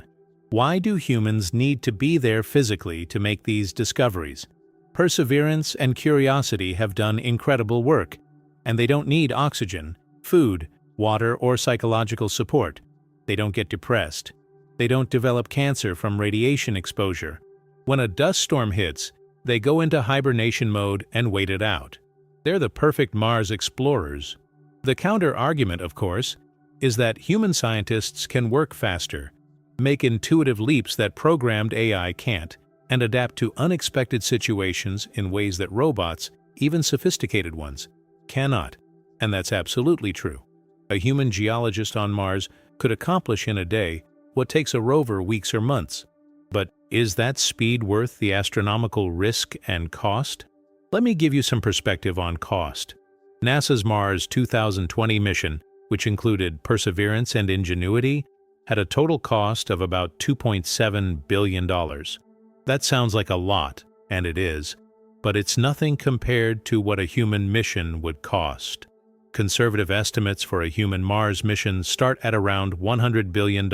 Why do humans need to be there physically to make these discoveries? Perseverance and Curiosity have done incredible work, and they don't need oxygen, food, water, or psychological support. They don't get depressed. They don't develop cancer from radiation exposure. When a dust storm hits, they go into hibernation mode and wait it out. They're the perfect Mars explorers. The counter-argument, of course, is that human scientists can work faster, make intuitive leaps that programmed AI can't, and adapt to unexpected situations in ways that robots, even sophisticated ones, cannot. And that's absolutely true. A human geologist on Mars could accomplish in a day what takes a rover weeks or months. But is that speed worth the astronomical risk and cost? Let me give you some perspective on cost. NASA's Mars 2020 mission, which included Perseverance and Ingenuity, had a total cost of about $2.7 billion. That sounds like a lot, and it is. but it's nothing compared to what a human mission would cost. Conservative estimates for a human Mars mission start at around $100 billion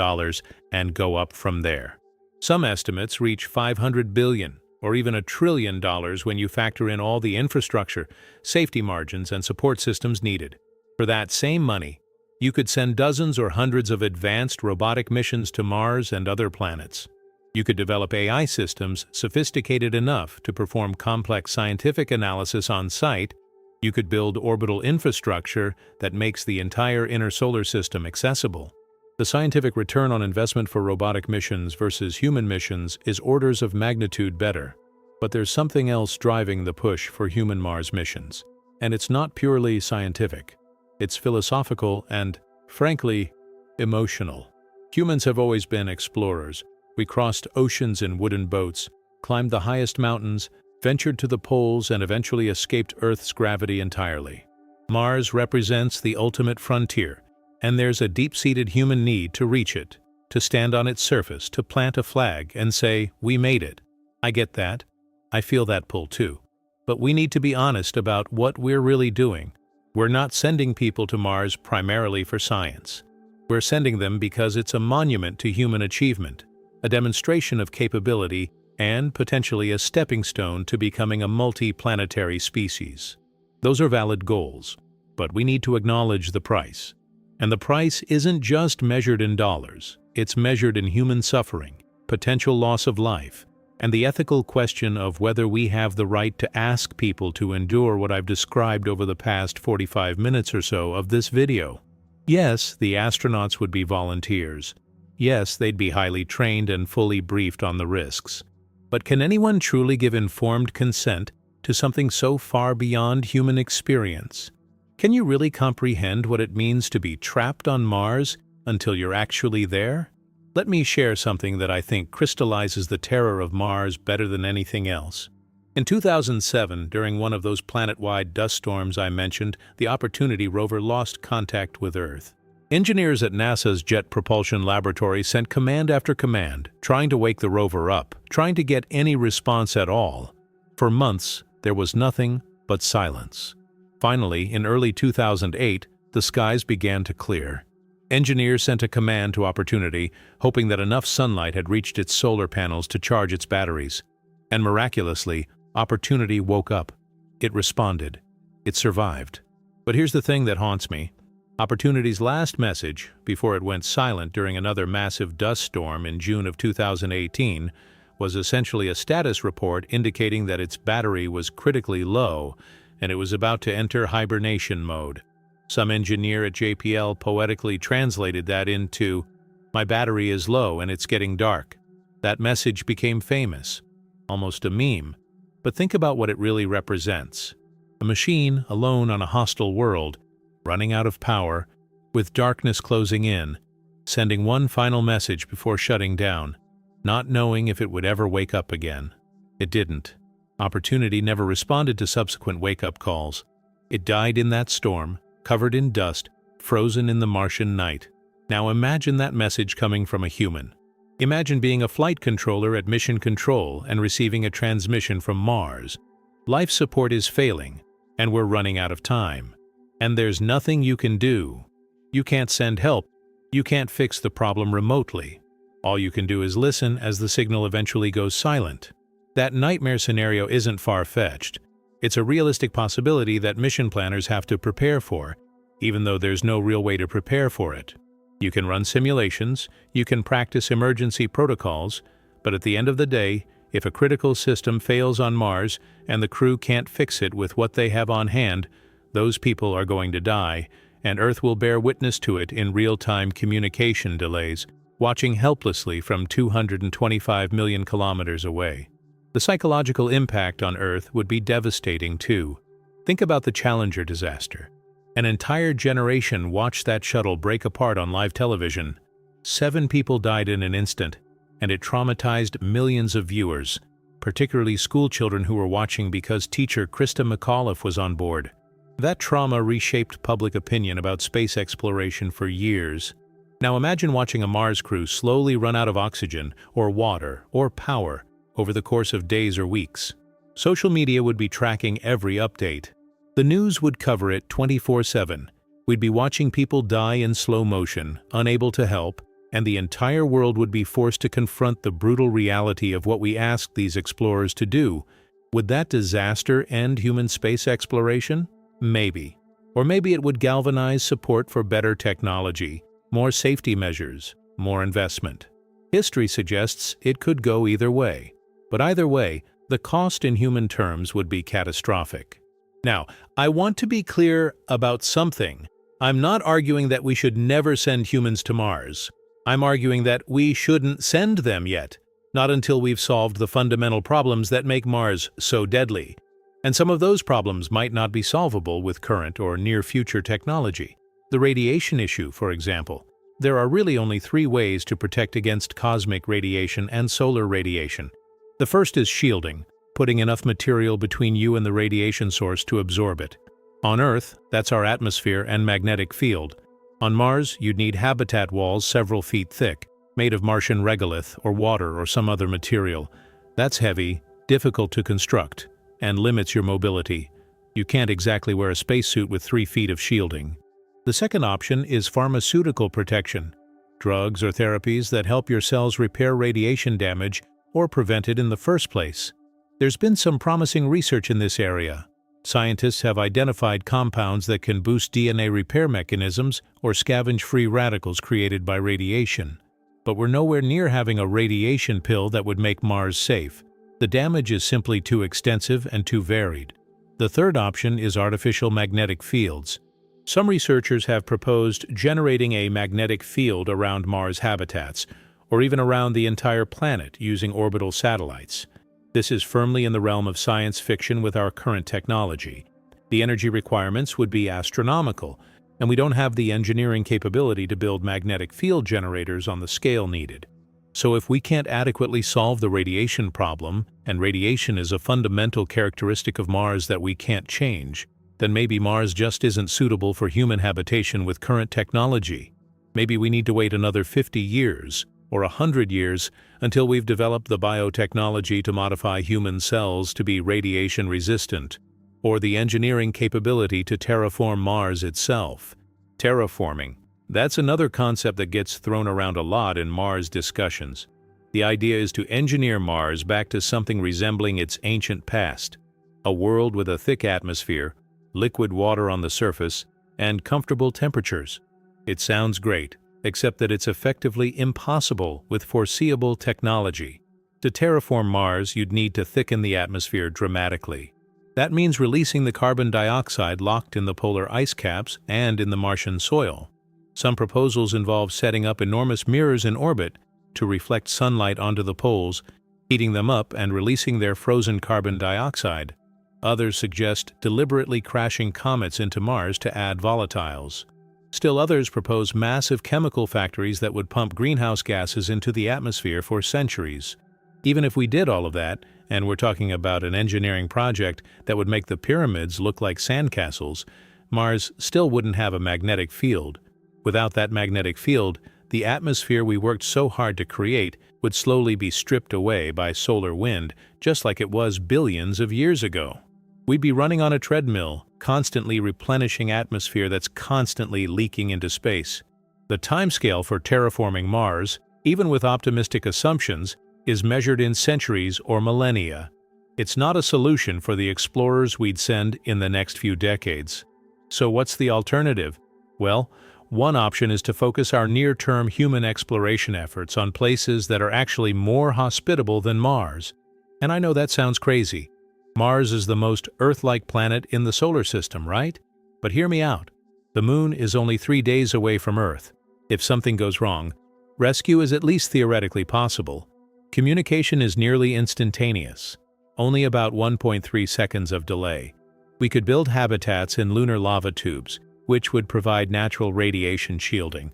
and go up from there. Some estimates reach $500 billion or even $1 trillion when you factor in all the infrastructure, safety margins, and support systems needed. For that same money, you could send dozens or hundreds of advanced robotic missions to Mars and other planets. You could develop AI systems sophisticated enough to perform complex scientific analysis on site. You could build orbital infrastructure that makes the entire inner solar system accessible. The scientific return on investment for robotic missions versus human missions is orders of magnitude better. But there's something else driving the push for human Mars missions. And it's not purely scientific. It's philosophical and, frankly, emotional. Humans have always been explorers. We crossed oceans in wooden boats, climbed the highest mountains, ventured to the poles, and eventually escaped Earth's gravity entirely. Mars represents the ultimate frontier, and there's a deep-seated human need to reach it, to stand on its surface, to plant a flag and say, "We made it." I get that. I feel that pull too. But we need to be honest about what we're really doing. We're not sending people to Mars primarily for science. We're sending them because it's a monument to human achievement, a demonstration of capability, and potentially a stepping stone to becoming a multi-planetary species. Those are valid goals, but we need to acknowledge the price. And the price isn't just measured in dollars, it's measured in human suffering, potential loss of life, and the ethical question of whether we have the right to ask people to endure what I've described over the past 45 minutes or so of this video. Yes, the astronauts would be volunteers. Yes, they'd be highly trained and fully briefed on the risks. But can anyone truly give informed consent to something so far beyond human experience? Can you really comprehend what it means to be trapped on Mars until you're actually there? Let me share something that I think crystallizes the terror of Mars better than anything else. In 2007, during one of those planet-wide dust storms I mentioned, the Opportunity rover lost contact with Earth. Engineers at NASA's Jet Propulsion Laboratory sent command after command, trying to wake the rover up, trying to get any response at all. For months, there was nothing but silence. Finally, in early 2008, the skies began to clear. Engineers sent a command to Opportunity, hoping that enough sunlight had reached its solar panels to charge its batteries. And miraculously, Opportunity woke up. It responded. It survived. But here's the thing that haunts me. Opportunity's last message, before it went silent during another massive dust storm in June of 2018, was essentially a status report indicating that its battery was critically low and it was about to enter hibernation mode. Some engineer at JPL poetically translated that into, "My battery is low and it's getting dark." That message became famous, almost a meme. But think about what it really represents. A machine alone on a hostile world, running out of power, with darkness closing in, sending one final message before shutting down, not knowing if it would ever wake up again. It didn't. Opportunity never responded to subsequent wake-up calls. It died in that storm, covered in dust, frozen in the Martian night. Now imagine that message coming from a human. Imagine being a flight controller at Mission Control and receiving a transmission from Mars. Life support is failing, and we're running out of time. And there's nothing you can do. You can't send help. You can't fix the problem remotely. All you can do is listen as the signal eventually goes silent. That nightmare scenario isn't far-fetched. It's a realistic possibility that mission planners have to prepare for, even though there's no real way to prepare for it. You can run simulations, you can practice emergency protocols, but at the end of the day, if a critical system fails on Mars and the crew can't fix it with what they have on hand, those people are going to die, and Earth will bear witness to it in real-time communication delays, watching helplessly from 225 million kilometers away. The psychological impact on Earth would be devastating too. Think about the Challenger disaster. An entire generation watched that shuttle break apart on live television. 7 people died in an instant, and it traumatized millions of viewers, particularly school children who were watching because teacher Krista McAuliffe was on board. That trauma reshaped public opinion about space exploration for years. Now imagine watching a Mars crew slowly run out of oxygen, or water, or power, over the course of days or weeks. Social media would be tracking every update. The news would cover it 24/7. We'd be watching people die in slow motion, unable to help, and the entire world would be forced to confront the brutal reality of what we asked these explorers to do. Would that disaster end human space exploration? Maybe. Or maybe it would galvanize support for better technology, more safety measures, more investment. History suggests it could go either way. But either way, the cost in human terms would be catastrophic. Now, I want to be clear about something. I'm not arguing that we should never send humans to Mars. I'm arguing that we shouldn't send them yet, not until we've solved the fundamental problems that make Mars so deadly. And some of those problems might not be solvable with current or near-future technology. The radiation issue, for example. There are really only 3 ways to protect against cosmic radiation and solar radiation. The first is shielding, putting enough material between you and the radiation source to absorb it. On Earth, that's our atmosphere and magnetic field. On Mars, you'd need habitat walls several feet thick, made of Martian regolith or water or some other material. That's heavy, difficult to construct, and limits your mobility. You can't exactly wear a spacesuit with 3 feet of shielding. The second option is pharmaceutical protection, drugs or therapies that help your cells repair radiation damage or prevent it in the first place. There's been some promising research in this area. Scientists have identified compounds that can boost DNA repair mechanisms or scavenge free radicals created by radiation. But we're nowhere near having a radiation pill that would make Mars safe. The damage is simply too extensive and too varied. The third option is artificial magnetic fields. Some researchers have proposed generating a magnetic field around Mars habitats, or even around the entire planet using orbital satellites. This is firmly in the realm of science fiction with our current technology. The energy requirements would be astronomical, and we don't have the engineering capability to build magnetic field generators on the scale needed. So if we can't adequately solve the radiation problem, and radiation is a fundamental characteristic of Mars that we can't change, then maybe Mars just isn't suitable for human habitation with current technology. Maybe we need to wait another 50 years, or 100 years, until we've developed the biotechnology to modify human cells to be radiation resistant, or the engineering capability to terraform Mars itself. Terraforming. That's another concept that gets thrown around a lot in Mars discussions. The idea is to engineer Mars back to something resembling its ancient past, a world with a thick atmosphere, liquid water on the surface, and comfortable temperatures. It sounds great, except that it's effectively impossible with foreseeable technology. To terraform Mars, you'd need to thicken the atmosphere dramatically. That means releasing the carbon dioxide locked in the polar ice caps and in the Martian soil. Some proposals involve setting up enormous mirrors in orbit to reflect sunlight onto the poles, heating them up and releasing their frozen carbon dioxide. Others suggest deliberately crashing comets into Mars to add volatiles. Still others propose massive chemical factories that would pump greenhouse gases into the atmosphere for centuries. Even if we did all of that, and we're talking about an engineering project that would make the pyramids look like sandcastles, Mars still wouldn't have a magnetic field. Without that magnetic field, the atmosphere we worked so hard to create would slowly be stripped away by solar wind, just like it was billions of years ago. We'd be running on a treadmill, constantly replenishing atmosphere that's constantly leaking into space. The timescale for terraforming Mars, even with optimistic assumptions, is measured in centuries or millennia. It's not a solution for the explorers we'd send in the next few decades. So what's the alternative? Well, one option is to focus our near-term human exploration efforts on places that are actually more hospitable than Mars. And I know that sounds crazy. Mars is the most Earth-like planet in the solar system, right? But hear me out. The Moon is only 3 days away from Earth. If something goes wrong, rescue is at least theoretically possible. Communication is nearly instantaneous, only about 1.3 seconds of delay. We could build habitats in lunar lava tubes, which would provide natural radiation shielding.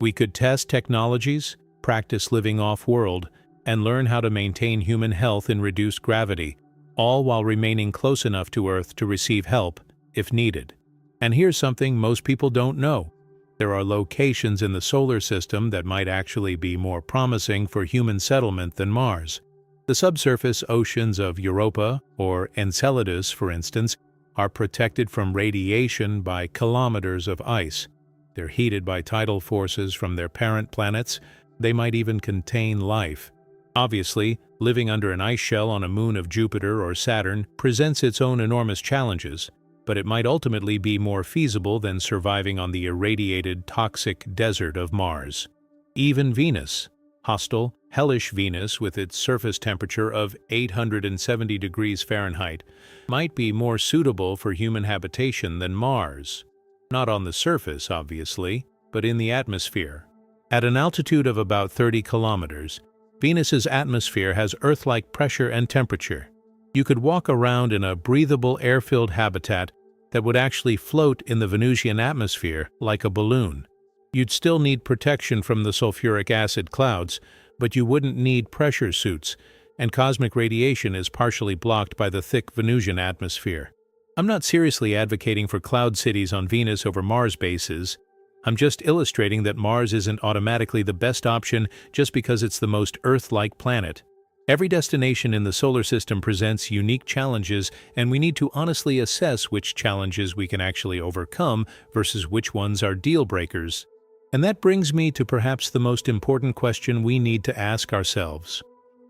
We could test technologies, practice living off-world, and learn how to maintain human health in reduced gravity, all while remaining close enough to Earth to receive help if needed. And here's something most people don't know. There are locations in the solar system that might actually be more promising for human settlement than Mars. The subsurface oceans of Europa, or Enceladus for instance, are protected from radiation by kilometers of ice. They're heated by tidal forces from their parent planets. They might even contain life. Obviously, living under an ice shell on a moon of Jupiter or Saturn presents its own enormous challenges, but it might ultimately be more feasible than surviving on the irradiated, toxic desert of Mars. Even Venus, hostile, hellish Venus with its surface temperature of 870 degrees Fahrenheit, might be more suitable for human habitation than Mars. Not on the surface, obviously, but in the atmosphere. At an altitude of about 30 kilometers, Venus's atmosphere has Earth-like pressure and temperature. You could walk around in a breathable, air-filled habitat that would actually float in the Venusian atmosphere like a balloon. You'd still need protection from the sulfuric acid clouds, but you wouldn't need pressure suits, and cosmic radiation is partially blocked by the thick Venusian atmosphere. I'm not seriously advocating for cloud cities on Venus over Mars bases. I'm just illustrating that Mars isn't automatically the best option just because it's the most Earth-like planet. Every destination in the solar system presents unique challenges, and we need to honestly assess which challenges we can actually overcome versus which ones are deal breakers. And that brings me to perhaps the most important question we need to ask ourselves.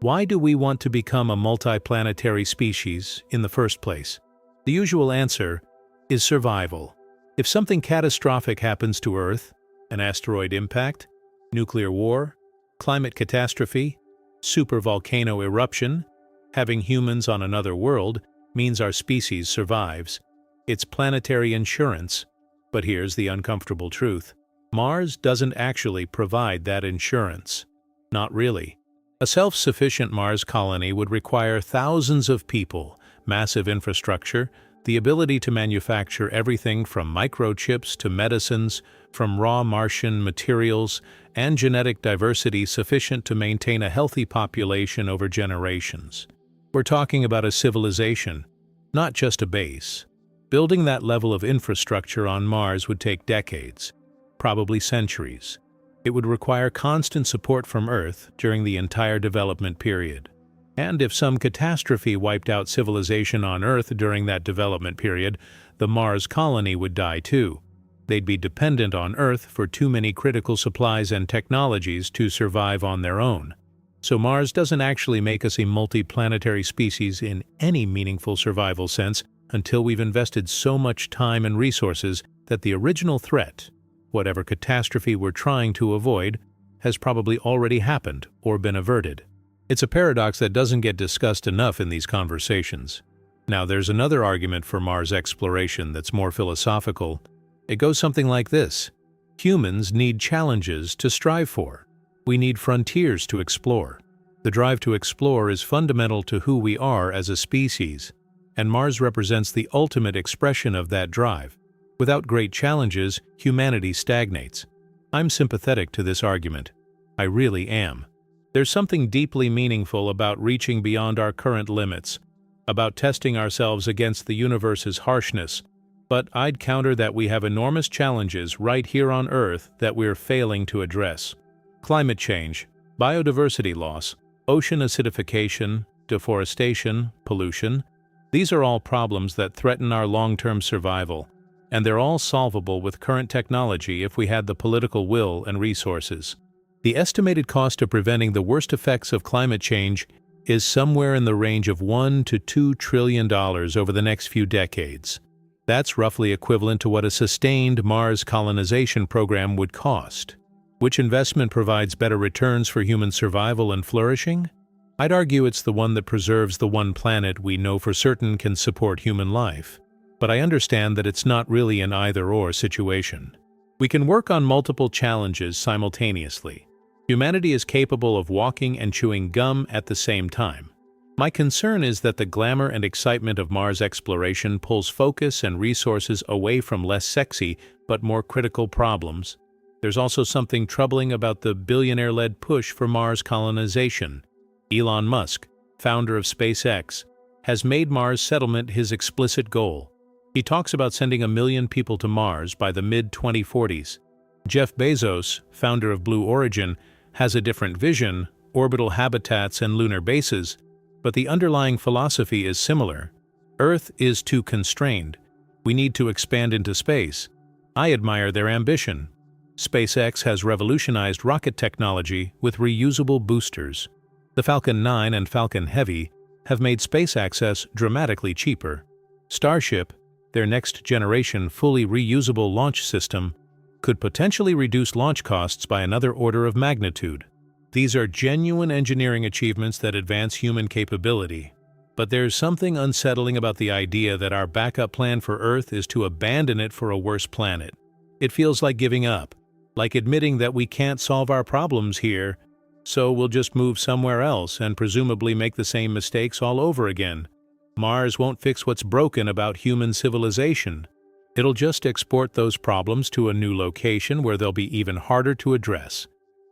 Why do we want to become a multiplanetary species in the first place? The usual answer is survival. If something catastrophic happens to Earth, an asteroid impact, nuclear war, climate catastrophe, supervolcano eruption, having humans on another world means our species survives. It's planetary insurance. But here's the uncomfortable truth. Mars doesn't actually provide that insurance. Not really. A self-sufficient Mars colony would require thousands of people, massive infrastructure, the ability to manufacture everything from microchips to medicines, from raw Martian materials, and genetic diversity sufficient to maintain a healthy population over generations. We're talking about a civilization, not just a base. Building that level of infrastructure on Mars would take decades, probably centuries. It would require constant support from Earth during the entire development period. And if some catastrophe wiped out civilization on Earth during that development period, the Mars colony would die too. They'd be dependent on Earth for too many critical supplies and technologies to survive on their own. So Mars doesn't actually make us a multiplanetary species in any meaningful survival sense until we've invested so much time and resources that the original threat, whatever catastrophe we're trying to avoid, has probably already happened or been averted. It's a paradox that doesn't get discussed enough in these conversations. Now, there's another argument for Mars exploration that's more philosophical. It goes something like this. Humans need challenges to strive for. We need frontiers to explore. The drive to explore is fundamental to who we are as a species, and Mars represents the ultimate expression of that drive. Without great challenges, humanity stagnates. I'm sympathetic to this argument. I really am. There's something deeply meaningful about reaching beyond our current limits, about testing ourselves against the universe's harshness, but I'd counter that we have enormous challenges right here on Earth that we're failing to address. Climate change, biodiversity loss, ocean acidification, deforestation, pollution. These are all problems that threaten our long-term survival, and they're all solvable with current technology if we had the political will and resources. The estimated cost of preventing the worst effects of climate change is somewhere in the range of $1 to $2 trillion over the next few decades. That's roughly equivalent to what a sustained Mars colonization program would cost. Which investment provides better returns for human survival and flourishing? I'd argue it's the one that preserves the one planet we know for certain can support human life. But I understand that it's not really an either-or situation. We can work on multiple challenges simultaneously. Humanity is capable of walking and chewing gum at the same time. My concern is that the glamour and excitement of Mars exploration pulls focus and resources away from less sexy but more critical problems. There's also something troubling about the billionaire-led push for Mars colonization. Elon Musk, founder of SpaceX, has made Mars settlement his explicit goal. He talks about sending 1 million people to Mars by the mid-2040s. Jeff Bezos, founder of Blue Origin, has a different vision: orbital habitats and lunar bases. but the underlying philosophy is similar. Earth is too constrained. We need to expand into space. I admire their ambition. SpaceX has revolutionized rocket technology with reusable boosters. The Falcon 9 and Falcon Heavy have made space access dramatically cheaper. Starship, their next-generation fully reusable launch system, could potentially reduce launch costs by another order of magnitude. These are genuine engineering achievements that advance human capability. But there's something unsettling about the idea that our backup plan for Earth is to abandon it for a worse planet. It feels like giving up, like admitting that we can't solve our problems here, so we'll just move somewhere else and presumably make the same mistakes all over again. Mars won't fix what's broken about human civilization. It'll just export those problems to a new location where they'll be even harder to address.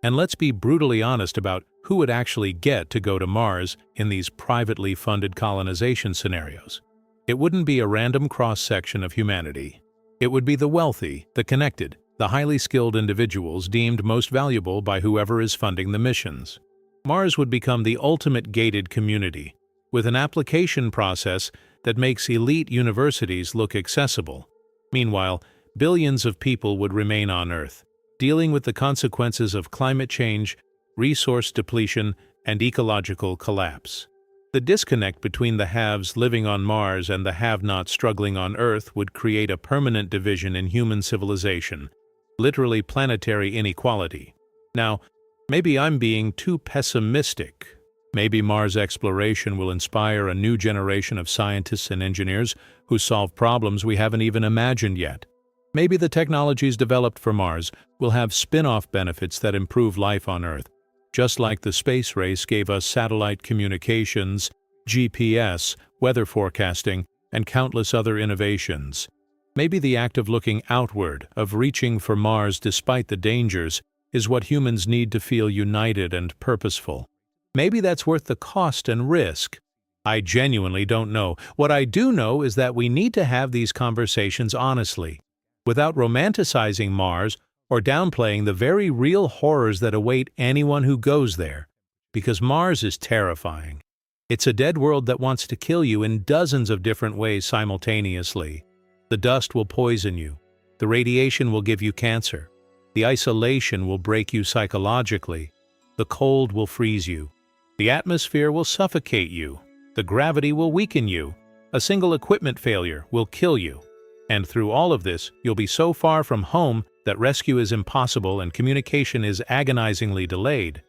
And let's be brutally honest about who would actually get to go to Mars in these privately funded colonization scenarios. It wouldn't be a random cross-section of humanity. It would be the wealthy, the connected, the highly skilled individuals deemed most valuable by whoever is funding the missions. Mars would become the ultimate gated community, with an application process that makes elite universities look accessible. Meanwhile, billions of people would remain on Earth, dealing with the consequences of climate change, resource depletion, and ecological collapse. The disconnect between the haves living on Mars and the have-nots struggling on Earth would create a permanent division in human civilization, literally planetary inequality. Now, maybe I'm being too pessimistic. Maybe Mars exploration will inspire a new generation of scientists and engineers who solve problems we haven't even imagined yet. Maybe the technologies developed for Mars will have spin-off benefits that improve life on Earth, just like the space race gave us satellite communications, GPS, weather forecasting, and countless other innovations. Maybe the act of looking outward, of reaching for Mars despite the dangers, is what humans need to feel united and purposeful. Maybe that's worth the cost and risk. I genuinely don't know. What I do know is that we need to have these conversations honestly, without romanticizing Mars or downplaying the very real horrors that await anyone who goes there. Because Mars is terrifying. It's a dead world that wants to kill you in dozens of different ways simultaneously. The dust will poison you. The radiation will give you cancer. The isolation will break you psychologically. The cold will freeze you. The atmosphere will suffocate you. The gravity will weaken you. A single equipment failure will kill you. And through all of this, you'll be so far from home that rescue is impossible and communication is agonizingly delayed.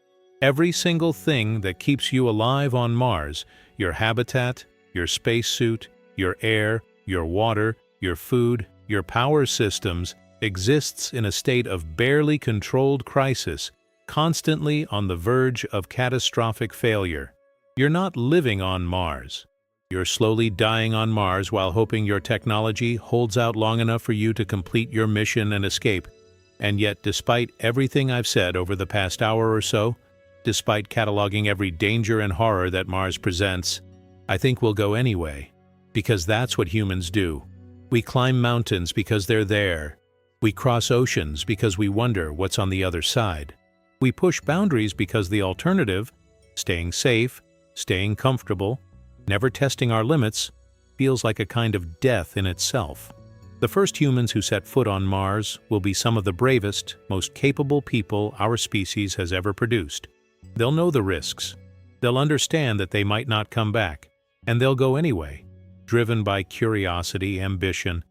Every single thing that keeps you alive on Mars, your habitat, your spacesuit, your air, your water, your food, your power systems, exists in a state of barely controlled crisis, constantly on the verge of catastrophic failure. You're not living on Mars. You're slowly dying on Mars while hoping your technology holds out long enough for you to complete your mission and escape. And yet, despite everything I've said over the past hour or so, despite cataloging every danger and horror that Mars presents, I think we'll go anyway. Because that's what humans do. We climb mountains because they're there. We cross oceans because we wonder what's on the other side. We push boundaries because the alternative, staying safe, staying comfortable, never testing our limits, feels like a kind of death in itself. The first humans who set foot on Mars will be some of the bravest, most capable people our species has ever produced. They'll know the risks. They'll understand that they might not come back, and they'll go anyway, driven by curiosity, ambition,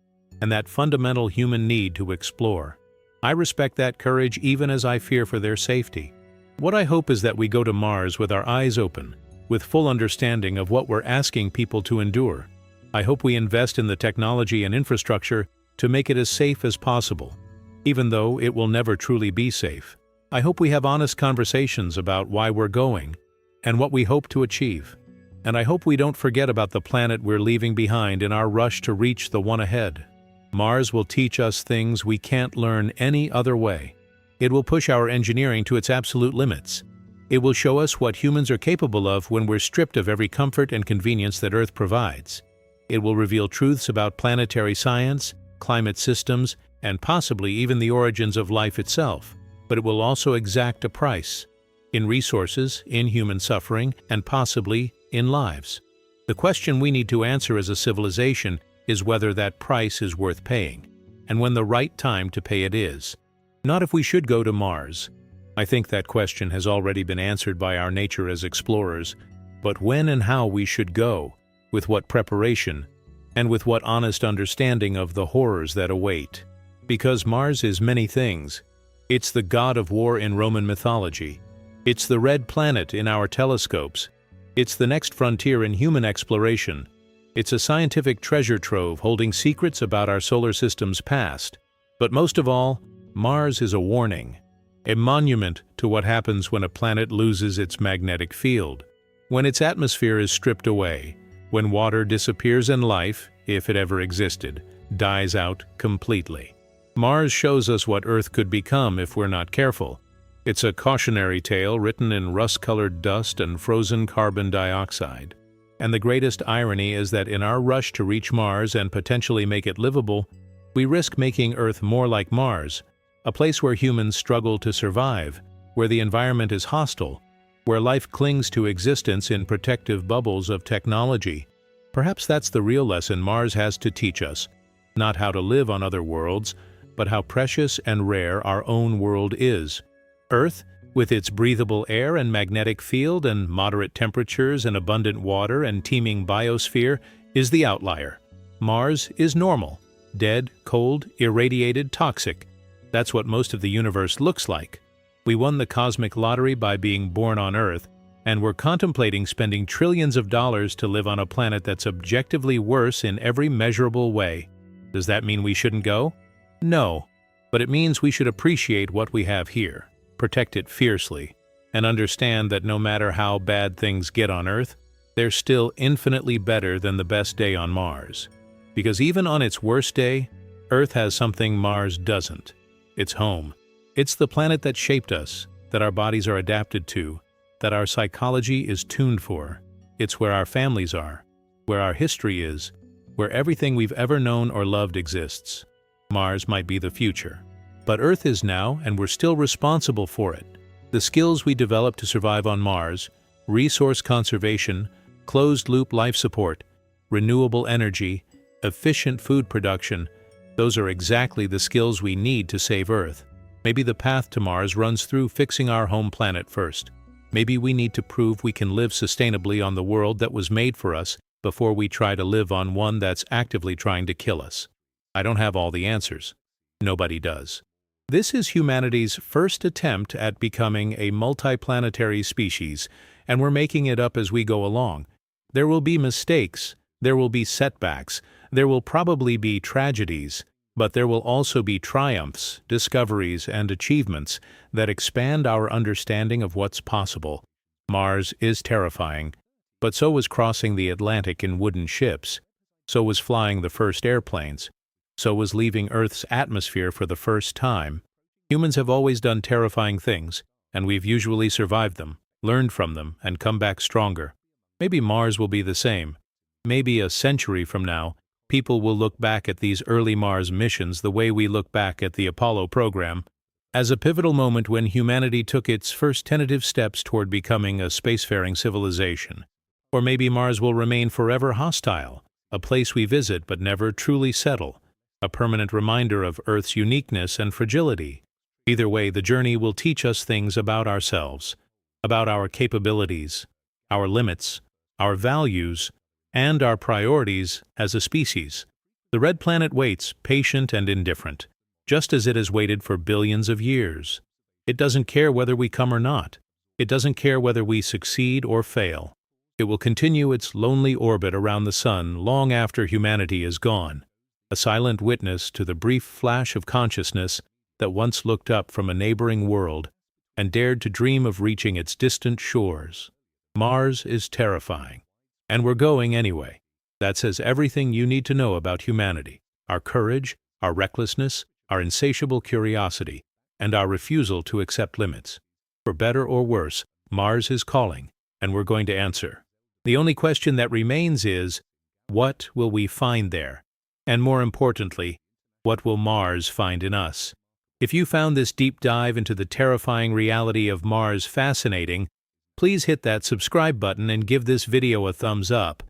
and that fundamental human need to explore. I respect that courage even as I fear for their safety. What I hope is that we go to Mars with our eyes open, with full understanding of what we're asking people to endure. I hope we invest in the technology and infrastructure to make it as safe as possible, even though it will never truly be safe. I hope we have honest conversations about why we're going and what we hope to achieve. And I hope we don't forget about the planet we're leaving behind in our rush to reach the one ahead. Mars will teach us things we can't learn any other way. It will push our engineering to its absolute limits. It will show us what humans are capable of when we're stripped of every comfort and convenience that Earth provides. It will reveal truths about planetary science, climate systems, and possibly even the origins of life itself. But it will also exact a price. In resources, in human suffering, and possibly in lives. The question we need to answer as a civilization is whether that price is worth paying, and when the right time to pay it is. Not if we should go to Mars. I think that question has already been answered by our nature as explorers, but when and how we should go, with what preparation, and with what honest understanding of the horrors that await. Because Mars is many things. It's the god of war in Roman mythology. It's the red planet in our telescopes. It's the next frontier in human exploration. It's a scientific treasure trove holding secrets about our solar system's past. But most of all, Mars is a warning, a monument to what happens when a planet loses its magnetic field, when its atmosphere is stripped away, when water disappears and life, if it ever existed, dies out completely. Mars shows us what Earth could become if we're not careful. It's a cautionary tale written in rust-colored dust and frozen carbon dioxide. And the greatest irony is that in our rush to reach Mars and potentially make it livable, we risk making Earth more like Mars, a place where humans struggle to survive, where the environment is hostile, where life clings to existence in protective bubbles of technology. Perhaps that's the real lesson Mars has to teach us, not how to live on other worlds, but how precious and rare our own world is. Earth, with its breathable air and magnetic field and moderate temperatures and abundant water and teeming biosphere, is the outlier. Mars is normal, dead, cold, irradiated, toxic. That's what most of the universe looks like. We won the cosmic lottery by being born on Earth, and we're contemplating spending trillions of dollars to live on a planet that's objectively worse in every measurable way. Does that mean we shouldn't go? No, but it means we should appreciate what we have here, protect it fiercely, and understand that no matter how bad things get on Earth, they're still infinitely better than the best day on Mars. Because even on its worst day, Earth has something Mars doesn't. It's home. It's the planet that shaped us, that our bodies are adapted to, that our psychology is tuned for. It's where our families are, where our history is, where everything we've ever known or loved exists. Mars might be the future, but Earth is now, and we're still responsible for it. The skills we developed to survive on Mars, resource conservation, closed-loop life support, renewable energy, efficient food production, those are exactly the skills we need to save Earth. Maybe the path to Mars runs through fixing our home planet first. Maybe we need to prove we can live sustainably on the world that was made for us before we try to live on one that's actively trying to kill us. I don't have all the answers. Nobody does. This is humanity's first attempt at becoming a multiplanetary species, and we're making it up as we go along. There will be mistakes, there will be setbacks, there will probably be tragedies, but there will also be triumphs, discoveries, and achievements that expand our understanding of what's possible. Mars is terrifying, but so was crossing the Atlantic in wooden ships. So was flying the first airplanes. So was leaving Earth's atmosphere for the first time. Humans have always done terrifying things, and we've usually survived them, learned from them, and come back stronger. Maybe Mars will be the same. Maybe a century from now, people will look back at these early Mars missions the way we look back at the Apollo program, as a pivotal moment when humanity took its first tentative steps toward becoming a spacefaring civilization. Or maybe Mars will remain forever hostile, a place we visit but never truly settle, a permanent reminder of Earth's uniqueness and fragility. Either way, the journey will teach us things about ourselves, about our capabilities, our limits, our values, and our priorities as a species. The red planet waits, patient and indifferent, just as it has waited for billions of years. It doesn't care whether we come or not. It doesn't care whether we succeed or fail. It will continue its lonely orbit around the sun long after humanity is gone, a silent witness to the brief flash of consciousness that once looked up from a neighboring world and dared to dream of reaching its distant shores. Mars is terrifying, and we're going anyway. That says everything you need to know about humanity, our courage, our recklessness, our insatiable curiosity, and our refusal to accept limits. For better or worse, Mars is calling, and we're going to answer. The only question that remains is, what will we find there? And more importantly, what will Mars find in us? If you found this deep dive into the terrifying reality of Mars fascinating, Please hit that subscribe button and give this video a thumbs up.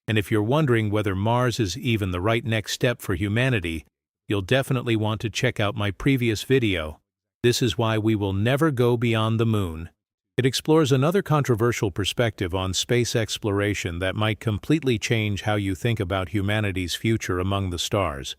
And if you're wondering whether Mars is even the right next step for humanity, you'll definitely want to check out my previous video. This is why we will never go beyond the moon. It explores another controversial perspective on space exploration that might completely change how you think about humanity's future among the stars.